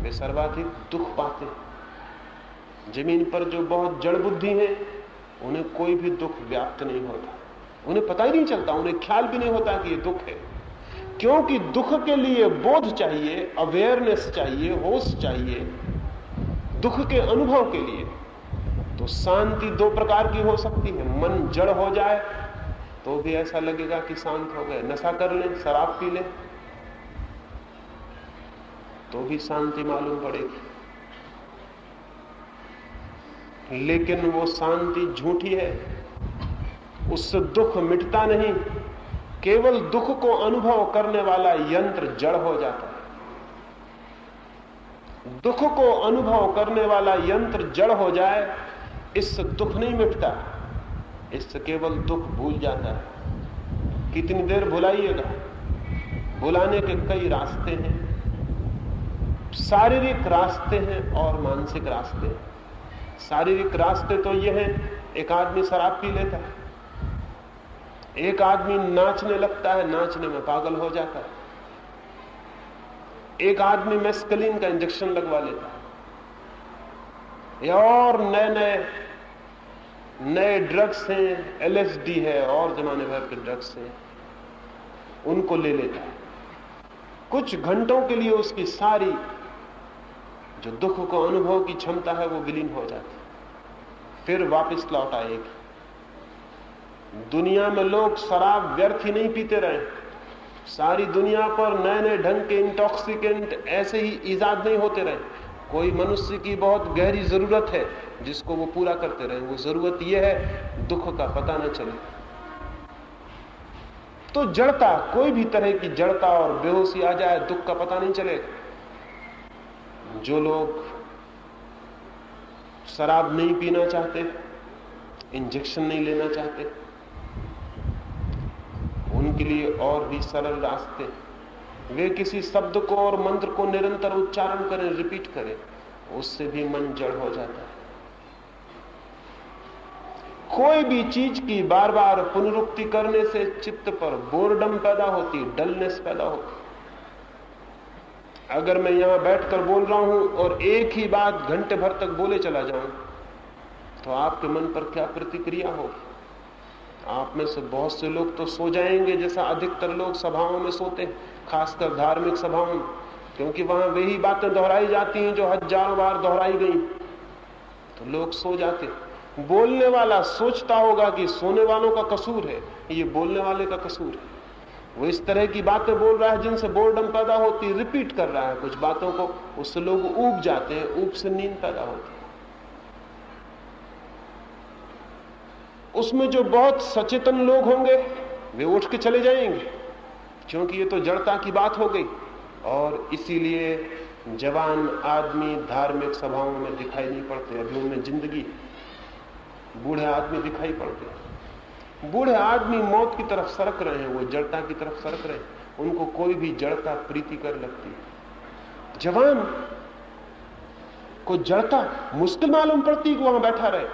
वे सर्वाधिक दुख पाते हैं। जमीन पर जो बहुत जड़ बुद्धि है, उन्हें कोई भी दुख व्याप्त नहीं होता, उन्हें पता ही नहीं चलता, उन्हें ख्याल भी नहीं होता कि ये दुख है। क्योंकि दुख के लिए बोध चाहिए, अवेयरनेस चाहिए, होश चाहिए। दुख के अनुभव के लिए तो शांति दो प्रकार की हो सकती है। मन जड़ हो जाए तो भी ऐसा लगेगा कि शांत हो गए, नशा कर लें, शराब पी लें तो भी शांति मालूम पड़ेगी। लेकिन वो शांति झूठी है, उससे दुख मिटता नहीं। केवल दुख को अनुभव करने वाला यंत्र जड़ हो जाता है। दुख को अनुभव करने वाला यंत्र जड़ हो जाए, इससे दुख नहीं मिटता, इससे केवल दुख भूल जाता है। कितनी देर भुलाइएगा? भुलाने के कई रास्ते हैं, शारीरिक रास्ते हैं और मानसिक रास्ते हैं। शारीरिक रास्ते तो ये हैं, एक आदमी शराब पी लेता है, एक आदमी नाचने लगता है, नाचने में पागल हो जाता है, एक आदमी मेस्कलीन का इंजेक्शन लगवा लेता है, या और नए ड्रग्स हैं, एलएसडी है और जमाने भर के ड्रग्स हैं, उनको ले लेता है। कुछ घंटों के लिए उसकी सारी जो दुख को अनुभव की क्षमता है वो विलीन हो जाती है, फिर वापस लौट आएगी। दुनिया में लोग शराब व्यर्थ ही नहीं पीते रहे। सारी दुनिया पर नए नए ढंग के इंटॉक्सिकेंट ऐसे ही ईजाद नहीं होते रहे। कोई मनुष्य की बहुत गहरी जरूरत है जिसको वो पूरा करते रहे। वो जरूरत यह है दुख का पता न चले। तो जड़ता, कोई भी तरह की जड़ता और बेहोशी आ जाए, दुख का पता नहीं चलेगा। जो लोग शराब नहीं पीना चाहते, इंजेक्शन नहीं लेना चाहते, उनके लिए और भी सरल रास्ते। वे किसी शब्द को और मंत्र को निरंतर उच्चारण करें, रिपीट करें, उससे भी मन जड़ हो जाता है। कोई भी चीज की बार बार पुनरुक्ति करने से चित्त पर बोर्डम पैदा होती, डलनेस पैदा होती। अगर मैं यहां बैठकर बोल रहा हूं और एक ही बात घंटे भर तक बोले चला जाऊं, तो आपके मन पर क्या प्रतिक्रिया होगी? आप में से बहुत से लोग तो सो जाएंगे, जैसा अधिकतर लोग सभाओं में सोते हैं, खासकर धार्मिक सभाओं में, क्योंकि वहां वही बातें दोहराई जाती हैं जो हजारों बार दोहराई गई, तो लोग सो जाते। बोलने वाला सोचता होगा कि सोने वालों का कसूर है, ये बोलने वाले का कसूर है। वो इस तरह की बातें बोल रहा है जिनसे बोर्डम पैदा होती, रिपीट कर रहा है कुछ बातों को, उससे लोग ऊब जाते हैं, ऊब से नींद पैदा होती है। उसमें जो बहुत सचेतन लोग होंगे वे उठ के चले जाएंगे, क्योंकि ये तो जड़ता की बात हो गई। और इसीलिए जवान आदमी धार्मिक सभाओं में दिखाई नहीं पड़ते, अभी उनमें जिंदगी। बूढ़े आदमी दिखाई पड़ते हैं। बूढ़े आदमी मौत की तरफ सरक रहे हैं, वो जड़ता की तरफ सरक रहे हैं। उनको कोई भी जड़ता प्रीति कर लगती है। जवान को जड़ता मुश्किल मालूम पड़ती है कि वहां बैठा रहे,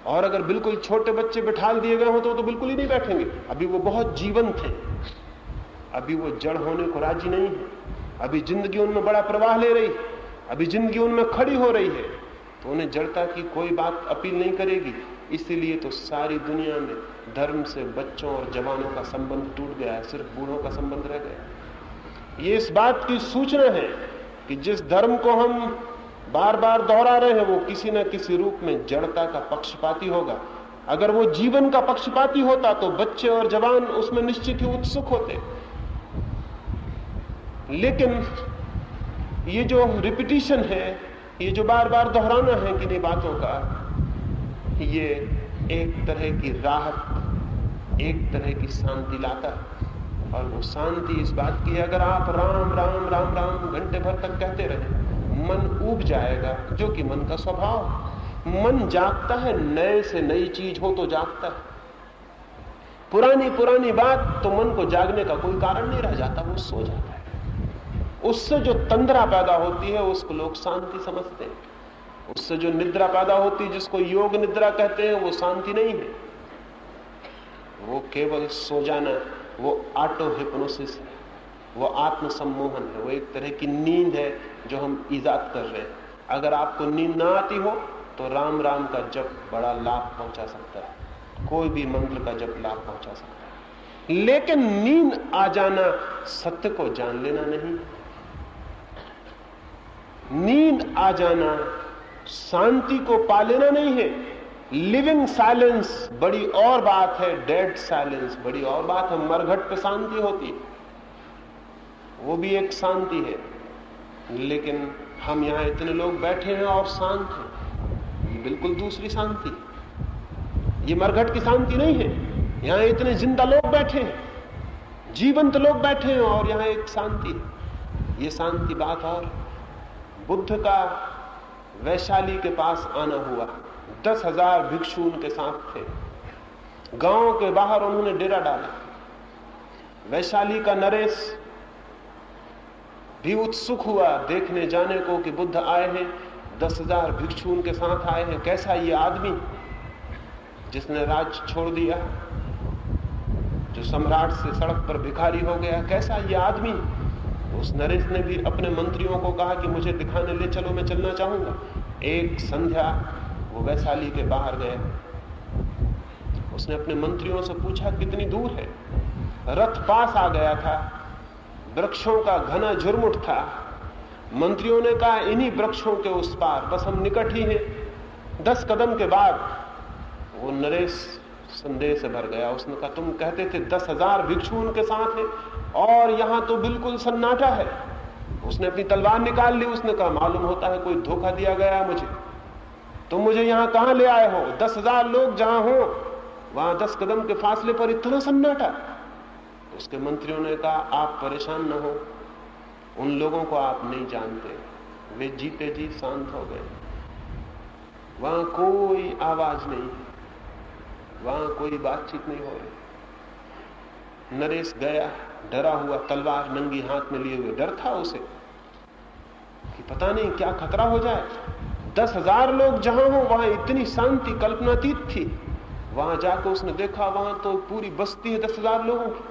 और अगर बिल्कुल छोटे बच्चे बिठा दिए गए हो तो बिल्कुल ही नहीं बैठेंगे। अभी वो बहुत जीवंत हैं, अभी वो जड़ होने को राजी नहीं है, अभी जिंदगी उनमें बड़ा प्रवाह ले रही है, अभी जिंदगी उनमें खड़ी हो रही है, तो उन्हें जड़ता की कोई बात अपील नहीं करेगी। इसीलिए तो सारी दुनिया में धर्म से बच्चों और जवानों का संबंध टूट गया है, सिर्फ बूढ़ों का संबंध रह गया। ये इस बात की सूचना है कि जिस धर्म को हम बार बार दोहरा रहे हैं वो किसी न किसी रूप में जड़ता का पक्षपाती होगा। अगर वो जीवन का पक्षपाती होता तो बच्चे और जवान उसमें निश्चित ही उत्सुक होते। लेकिन ये जो रिपीटिशन है, ये जो बार बार दोहराना है किन्हीं बातों का, ये एक तरह की राहत, एक तरह की शांति लाता है। और वो शांति इस बात की, अगर आप राम राम राम राम घंटे भर तक कहते रहे, मन ऊब जाएगा, जो कि मन का स्वभाव। मन जागता है, नए से नई चीज हो तो जागता है। पुरानी पुरानी बात तो मन को जागने का कोई कारण नहीं रह जाता, वो सो जाता है। उससे जो तंद्रा पैदा होती है उसको लोग शांति समझते हैं। उससे जो निद्रा पैदा होती है, जिसको योग निद्रा कहते हैं, वो शांति नहीं है, वो केवल सो जाना है, वो ऑटो हिप्नोसिस है, वो आत्म सम्मोहन है, वो एक तरह की नींद है जो हम इजाद कर रहे हैं। अगर आपको नींद ना आती हो तो राम राम का जप बड़ा लाभ पहुंचा सकता है, कोई भी मंत्र का जप लाभ पहुंचा सकता है। लेकिन नींद आ जाना सत्य को जान लेना नहीं। नींद आ जाना शांति को पा लेना नहीं है। लिविंग साइलेंस बड़ी और बात है, डेड साइलेंस बड़ी और बात है। मरघट पे शांति होती है, वो भी एक शांति है। लेकिन हम यहां इतने लोग बैठे हैं और शांत हैं, ये बिल्कुल दूसरी शांति। ये मरघट की शांति नहीं है। यहां इतने जिंदा लोग बैठे हैं, जीवंत लोग बैठे हैं, और यहां एक शांति है। ये शांति बात। और बुद्ध का वैशाली के पास आना हुआ, 10,000 भिक्षु उनके साथ थे। गांव के बाहर उन्होंने डेरा डाला। वैशाली का नरेश भी उत्सुक हुआ देखने जाने को कि बुद्ध आए हैं, 10,000 भिक्षु उनके साथ आए हैं। कैसा ये आदमी जिसने राज्य छोड़ दिया, जो सम्राट से सड़क पर भिखारी हो गया, कैसा ये आदमी। उस नरेश ने भी अपने मंत्रियों को कहा कि मुझे दिखाने ले चलो, मैं चलना चाहूंगा। एक संध्या वो वैशाली के बाहर गए। उसने अपने मंत्रियों से पूछा कितनी दूर है। रथ पास आ गया था, वृक्षों का घना झुरमुट था। मंत्रियों ने कहा इन्हीं वृक्षों के उस पार, बस हम निकट ही हैं। 10 कदम के बाद वो नरेश संदेह से भर गया। उसने कहा तुम कहते थे 10,000 भिक्षु उनके साथ हैं और यहां तो बिल्कुल सन्नाटा है। उसने अपनी तलवार निकाल ली। उसने कहा मालूम होता है कोई धोखा दिया गया मुझे। तुम मुझे यहां कहां ले आए हो? 10,000 लोग जहां हो वहां 10 कदम के फासले पर इतना सन्नाटा। उसके मंत्रियों ने कहा आप परेशान न हो, उन लोगों को आप नहीं जानते। वे जीते जी शांत हो गए। वहां कोई आवाज नहीं, वहां कोई बातचीत नहीं हो रही। नरेश गया डरा हुआ, तलवार नंगी हाथ में लिए हुए। डर था उसे कि पता नहीं क्या खतरा हो जाए। 10,000 लोग जहां हो वहां इतनी शांति कल्पनातीत थी। वहां जाकर उसने देखा वहां तो पूरी बस्ती है 10,000 लोगों की।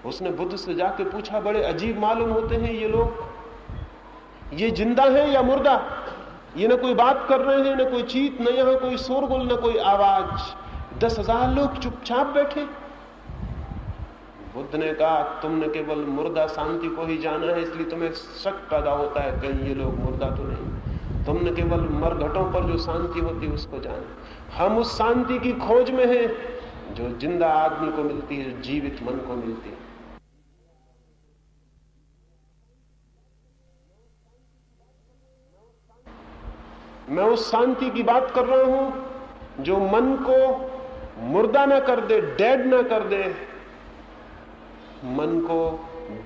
उसने बुद्ध से जाके पूछा बड़े अजीब मालूम होते हैं ये लोग, ये जिंदा है या मुर्दा? ये न कोई बात कर रहे हैं, न कोई चीत, न यहां कोई शोरगुल, न कोई आवाज। 10,000 लोग चुपचाप बैठे। बुद्ध ने कहा तुमने केवल मुर्दा शांति को ही जाना है, इसलिए तुम्हें शक पैदा होता है कहीं ये लोग मुर्दा तो नहीं। तुमने केवल मरघटों पर जो शांति होती है उसको जाना। हम उस शांति की खोज में हैं जो जिंदा आदमी को मिलती है, जो जीवित मन को मिलती है। मैं उस शांति की बात कर रहा हूं जो मन को मुर्दा ना कर दे, डेड ना कर दे, मन को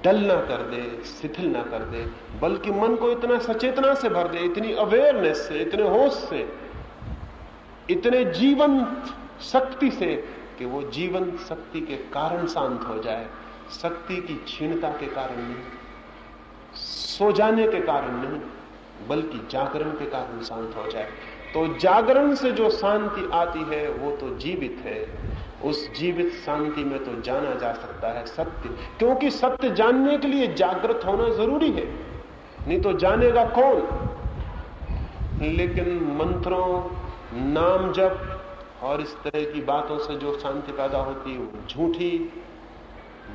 डल ना कर दे, शिथिल ना कर दे, बल्कि मन को इतना सचेतना से भर दे, इतनी अवेयरनेस से, इतने होश से, इतने जीवंत शक्ति से कि वो जीवंत शक्ति के कारण शांत हो जाए। शक्ति की क्षीणता के कारण नहीं, सो जाने के कारण नहीं, बल्कि जागरण के कारण शांत हो जाए। तो जागरण से जो शांति आती है वो तो जीवित है। उस जीवित शांति में तो जाना जा सकता है सत्य, क्योंकि सत्य जानने के लिए जागृत होना जरूरी है, नहीं तो जानेगा कौन। लेकिन मंत्रों, नाम जप और इस तरह की बातों से जो शांति पैदा होती है वो झूठी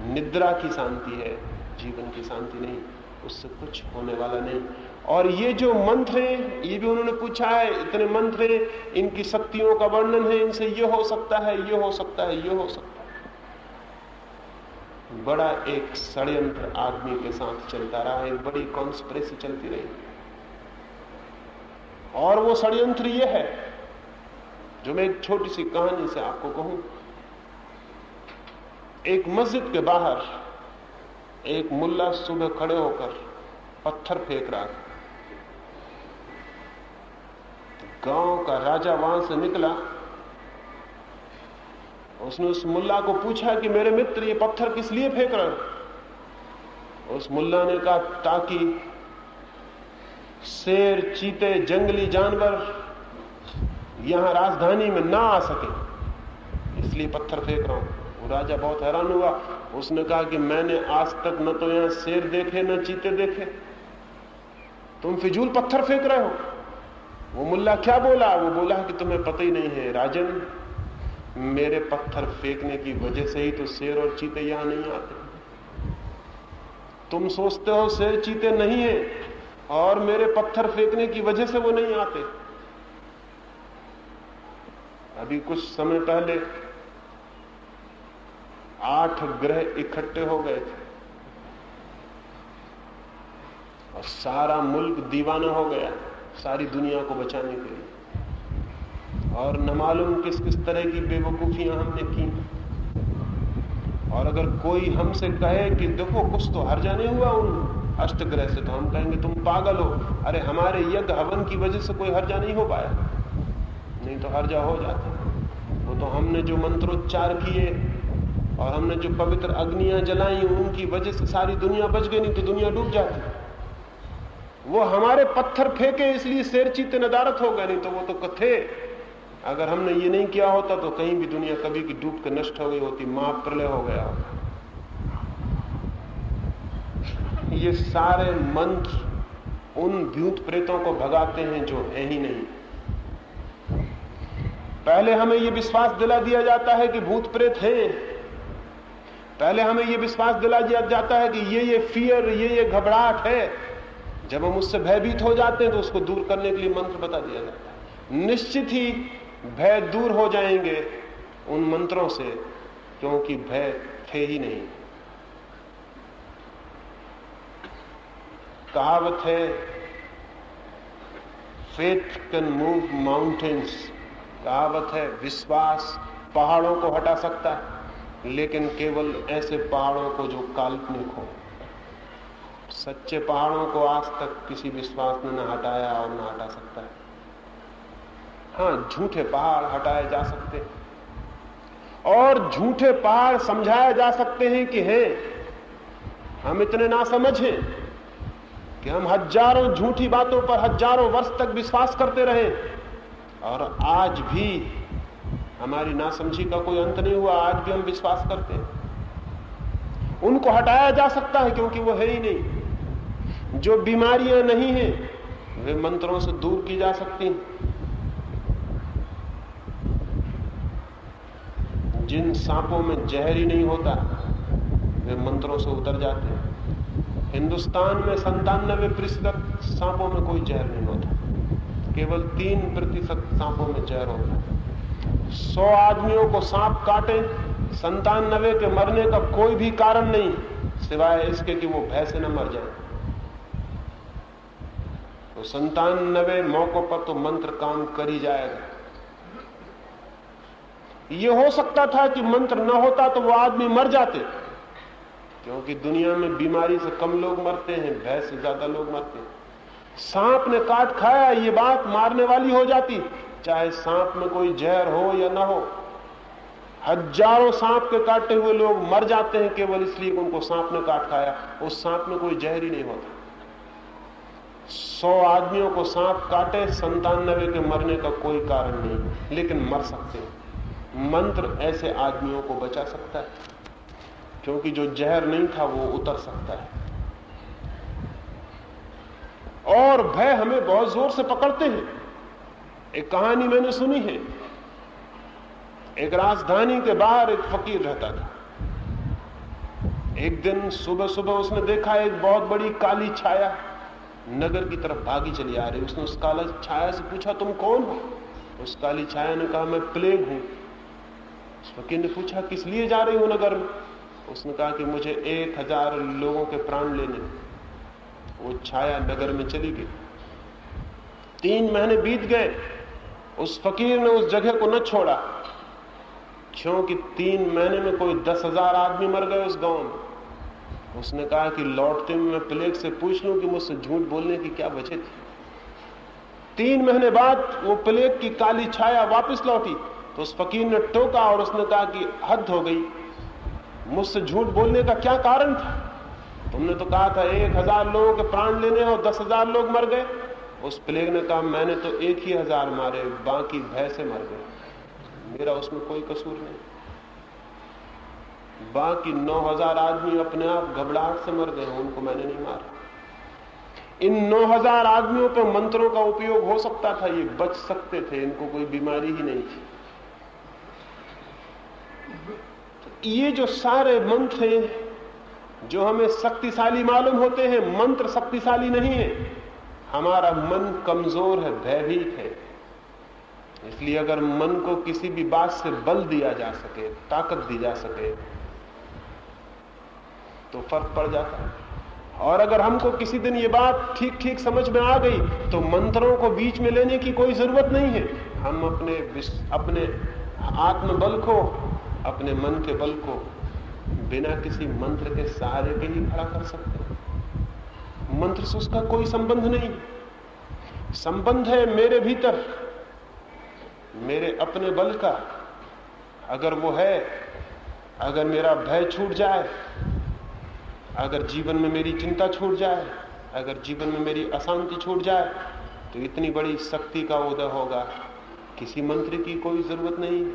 निद्रा की शांति है, जीवन की शांति नहीं। उससे कुछ होने वाला नहीं। और ये जो मंत्र हैं, ये भी उन्होंने पूछा है, इतने मंत्र हैं, इनकी शक्तियों का वर्णन है, इनसे ये हो सकता है, ये हो सकता है, ये हो सकता है। बड़ा एक षड्यंत्र आदमी के साथ चलता रहा, एक बड़ी कॉन्स्पिरेसी चलती रही। और वो षड्यंत्र ये है, जो मैं एक छोटी सी कहानी से आपको कहूं। एक मस्जिद के बाहर एक मुल्ला सुबह खड़े होकर पत्थर फेंक रहा था। गांव का राजा वहां से निकला, उसने उस मुल्ला को पूछा कि मेरे मित्र ये पत्थर किस लिए फेंक रहे हो? उस मुल्ला ने कहा ताकि शेर, चीते, जंगली जानवर यहां राजधानी में ना आ सके, इसलिए पत्थर फेंक रहा हूं। वो राजा बहुत हैरान हुआ। उसने कहा कि मैंने आज तक न तो यहां शेर देखे न चीते देखे, तुम फिजूल पत्थर फेंक रहे हो। वो मुल्ला क्या बोला? वो बोला कि तुम्हें पता ही नहीं है राजन, मेरे पत्थर फेंकने की वजह से ही तो शेर और चीते यहां नहीं आते। तुम सोचते हो शेर चीते नहीं है, और मेरे पत्थर फेंकने की वजह से वो नहीं आते। अभी कुछ समय पहले 8 ग्रह इकट्ठे हो गए थे और सारा मुल्क दीवाना हो गया सारी दुनिया को बचाने के लिए, और न मालूम किस किस तरह की बेवकूफियां हमने की। और अगर कोई हमसे कहे कि देखो कुछ तो हर्जा नहीं हुआ उन अष्टग्रह से, तो हम कहेंगे तुम पागल हो। अरे हमारे यज्ञ हवन की वजह से कोई हर्जा नहीं हो पाया, नहीं तो हर्जा हो जाता। वो तो हमने जो मंत्रोच्चार किए और हमने जो पवित्र अग्नियां जलाई, उनकी वजह से सारी दुनिया बच गई, नहीं तो दुनिया डूब जाती। वो हमारे पत्थर फेंके इसलिए शेर चीते नदारत हो गए, नहीं तो वो तो कथे। अगर हमने ये नहीं किया होता तो कहीं भी दुनिया कभी की डूब के नष्ट हो गई होती, महाप्रलय हो गया होता। ये सारे मंत्र उन भूत प्रेतों को भगाते हैं जो है ही नहीं। पहले हमें यह विश्वास दिला दिया जाता है कि भूत प्रेत हैं, पहले हमें यह विश्वास दिला दिया जाता है कि ये फियर, ये घबराहट है। जब हम उससे भयभीत हो जाते हैं तो उसको दूर करने के लिए मंत्र बता दिया जाता है। निश्चित ही भय दूर हो जाएंगे उन मंत्रों से, क्योंकि भय थे ही नहीं। कहावत है फेथ कैन मूव माउंटेन्स। कहावत है विश्वास पहाड़ों को हटा सकता है, लेकिन केवल ऐसे पहाड़ों को जो काल्पनिक हो। सच्चे पहाड़ों को आज तक किसी विश्वास ने न हटाया और न हटा सकता है। हाँ, झूठे पहाड़ हटाए जा सकते हैं और झूठे पहाड़ समझाए जा सकते हैं कि हैं। हम इतने नासमझ हैं कि हम हजारों झूठी बातों पर हजारों वर्ष तक विश्वास करते रहे और आज भी हमारी नासमझी का कोई अंत नहीं हुआ। आज भी हम विश्वास करते हैं। उनको हटाया जा सकता है क्योंकि वो है ही नहीं। जो बीमारियां नहीं हैं वे मंत्रों से दूर की जा सकती हैं। जिन सांपों में जहर ही नहीं होता वे मंत्रों से उतर जाते हैं। हिंदुस्तान में 97% सांपों में कोई जहर नहीं होता, केवल 3% सांपों में जहर होता है। 100 आदमियों को सांप काटे, 97 के मरने का कोई भी कारण नहीं सिवाय इसके कि वो भय से न मर जाए। तो 97 मौकों पर तो मंत्र काम कर ही जाएगा। ये हो सकता था कि मंत्र न होता तो वो आदमी मर जाते, क्योंकि दुनिया में बीमारी से कम लोग मरते हैं, भय से ज्यादा लोग मरते हैं। सांप ने काट खाया, ये बात मारने वाली हो जाती, चाहे सांप में कोई जहर हो या ना हो। हजारों सांप के काटे हुए लोग मर जाते हैं केवल इसलिए कि उनको सांप ने काट खाया। उस सांप में कोई जहर ही नहीं होता। 100 आदमियों को सांप काटे, 97 के मरने का कोई कारण नहीं, लेकिन मर सकते हैं। मंत्र ऐसे आदमियों को बचा सकता है, क्योंकि जो जहर नहीं था वो उतर सकता है। और भय हमें बहुत जोर से पकड़ते हैं। एक कहानी मैंने सुनी है। एक राजधानी के बाहर एक फकीर रहता था। एक दिन सुबह सुबह उसने देखा एक बहुत बड़ी काली छाया नगर की तरफ भागी चली आ रही। उसने उस काली छाया से पूछा, तुम कौन हो? उस काली छाया ने कहा, मैं प्लेग हूं। उस फकीर ने पूछा, किस लिए जा रही हो नगर में? उसने कहा कि मुझे 1000 लोगों के प्राण लेने। वो छाया नगर में चली गई। 3 महीने बीत गए, उस फकीर ने उस जगह को न छोड़ा, क्योंकि 3 महीने में कोई 10,000 आदमी मर गए उस गांव में। उसने कहा कि लौटते में मैं प्लेग से पूछ लूं कि मुझसे झूठ बोलने की क्या वजह थी। 3 महीने बाद वो प्लेग की काली छाया वापस लौटी तो उस फकीर ने टोका और उसने कहा कि हद हो गई, मुझसे झूठ बोलने का क्या कारण था? तुमने तो कहा था 1000 लोगों के प्राण लेने और 10,000 लोग मर गए। उस प्लेग ने कहा, मैंने तो 1 ही 1000 मारे, बाकी भय से मर गए, मेरा उसमें कोई कसूर नहीं। बाकी 9000 आदमी अपने आप घबराहट से मर गए, उनको मैंने नहीं मारा। इन 9000 आदमियों पर मंत्रों का उपयोग हो सकता था, ये बच सकते थे, इनको कोई बीमारी ही नहीं थी। तो ये जो सारे मंत्र हैं जो हमें शक्तिशाली मालूम होते हैं, मंत्र शक्तिशाली नहीं है। हमारा मन कमजोर है, भयभीत है। इसलिए अगर मन को किसी भी बात से बल दिया जा सके, ताकत दी जा सके, तो फर्क पड़ जाता है। और अगर हमको किसी दिन ये बात ठीक ठीक समझ में आ गई तो मंत्रों को बीच में लेने की कोई जरूरत नहीं है। हम अपने आत्मबल को, अपने मन के बल को बिना किसी मंत्र के सहारे के ही खड़ा कर सकते हैं। मंत्र से उसका कोई संबंध नहीं। संबंध है मेरे भीतर, मेरे अपने बल का। अगर वो है, अगर मेरा भय छूट जाए, अगर जीवन में मेरी चिंता छूट जाए, अगर जीवन में मेरी अशांति छूट जाए, तो इतनी बड़ी शक्ति का उदय होगा, किसी मंत्र की कोई जरूरत नहीं।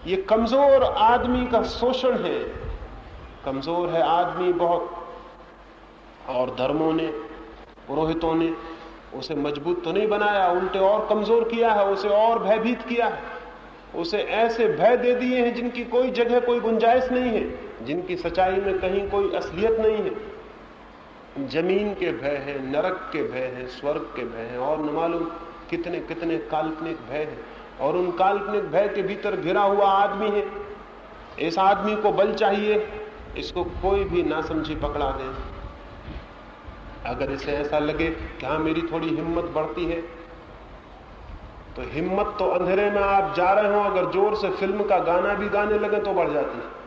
ये कमजोर आदमी का शोषण है। कमजोर है आदमी बहुत, और धर्मों ने, पुरोहितों ने उसे मजबूत तो नहीं बनाया, उल्टे और कमजोर किया है, उसे और भयभीत किया है। उसे ऐसे भय दे दिए हैं जिनकी कोई जगह, कोई गुंजाइश नहीं है, जिनकी सच्चाई में कहीं कोई असलियत नहीं है। जमीन के भय है, नरक के भय है, स्वर्ग के भय है, और न मालूम कितने कितने काल्पनिक भय है। और उन काल्पनिक भय के भीतर घिरा हुआ आदमी है। इस आदमी को बल चाहिए, इसको कोई भी ना समझी पकड़ा दे। अगर इसे ऐसा लगे कि हाँ मेरी थोड़ी हिम्मत बढ़ती है, तो हिम्मत तो अंधेरे में आप जा रहे हो, अगर जोर से फिल्म का गाना भी गाने लगे तो बढ़ जाती है।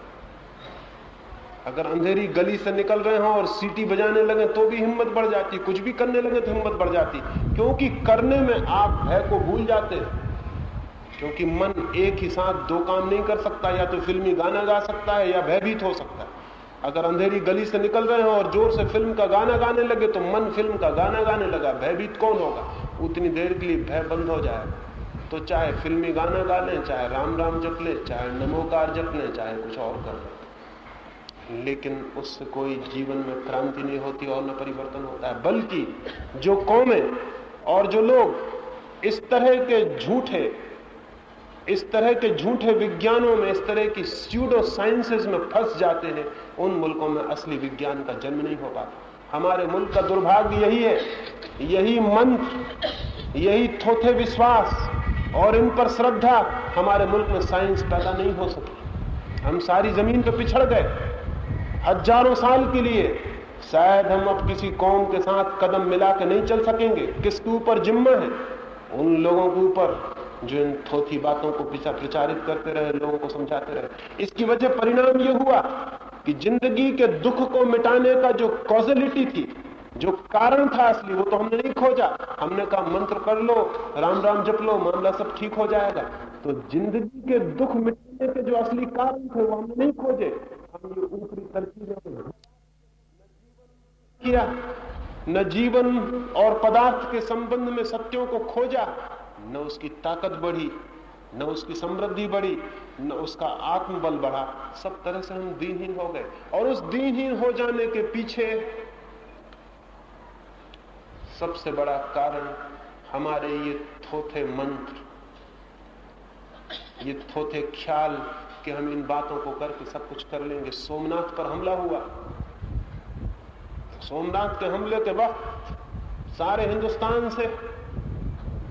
अगर अंधेरी गली से निकल रहे हो और सीटी बजाने लगे तो भी हिम्मत बढ़ जाती। कुछ भी करने लगे तो हिम्मत बढ़ जाती, क्योंकि करने में आप भय को भूल जाते हैं। क्योंकि मन एक ही साथ 2 काम नहीं कर सकता, या तो फिल्मी गाना गा सकता है या भयभीत हो सकता है। अगर अंधेरी गली से निकल रहे हो और जोर से फिल्म का गाना गाने लगे तो मन फिल्म का गाना गाने लगा, भयभीत कौन होगा? उतनी देर के लिए भय बंद हो जाएगा। तो चाहे फिल्मी गाना गा लें, चाहे राम राम जप लें, चाहे नमोकार जप लें, चाहे कुछ और कर लें, लेकिन उससे कोई जीवन में क्रांति नहीं होती और न परिवर्तन होता है। बल्कि जो कौमें और जो लोग इस तरह के झूठे विज्ञानों में, इस तरह की स्यूडो साइंसेस में फंस जाते हैं, उन मुल्कों में असली विज्ञान का जन्म नहीं हो पाता। हमारे मुल्क का दुर्भाग्य यही है। यही मंत्र, यही थोथे विश्वास और इन पर श्रद्धा, हमारे मुल्क में साइंस पैदा नहीं हो सकी। हम सारी जमीन पर पिछड़ गए हजारों साल के लिए। शायद हम अब किसी कौम के साथ कदम मिला के नहीं चल सकेंगे। किसके ऊपर जिम्मा है? उन लोगों के ऊपर जो इन थोथी बातों को प्रचारित करते रहे, लोगों को समझाते रहे। इसकी वजह परिणाम यह हुआ कि जिंदगी के दुख को मिटाने का जो कॉजलिटी थी, जो कारण था असली, वो तो हमने नहीं खोजा। हमने कहा मंत्र कर लो, राम राम जप लो, मामला सब ठीक हो जाएगा। तो जिंदगी के दुख मिटाने के जो असली कारण थे वो हमने नहीं खोजे। हम ये ऊपरी तरकीबें किया, न जीवन और पदार्थ के संबंध में सत्यों को खोजा, न उसकी ताकत बढ़ी, न उसकी समृद्धि बढ़ी, न उसका आत्मबल बढ़ा। सब तरह से हम दीनहीन हो गए। और उस दीनहीन हो जाने के पीछे सबसे बड़ा कारण हमारे ये थोथे मंत्र, ये थोथे ख्याल कि हम इन बातों को करके सब कुछ कर लेंगे। सोमनाथ पर हमला हुआ, सोमनाथ के हमले के वक्त सारे हिंदुस्तान से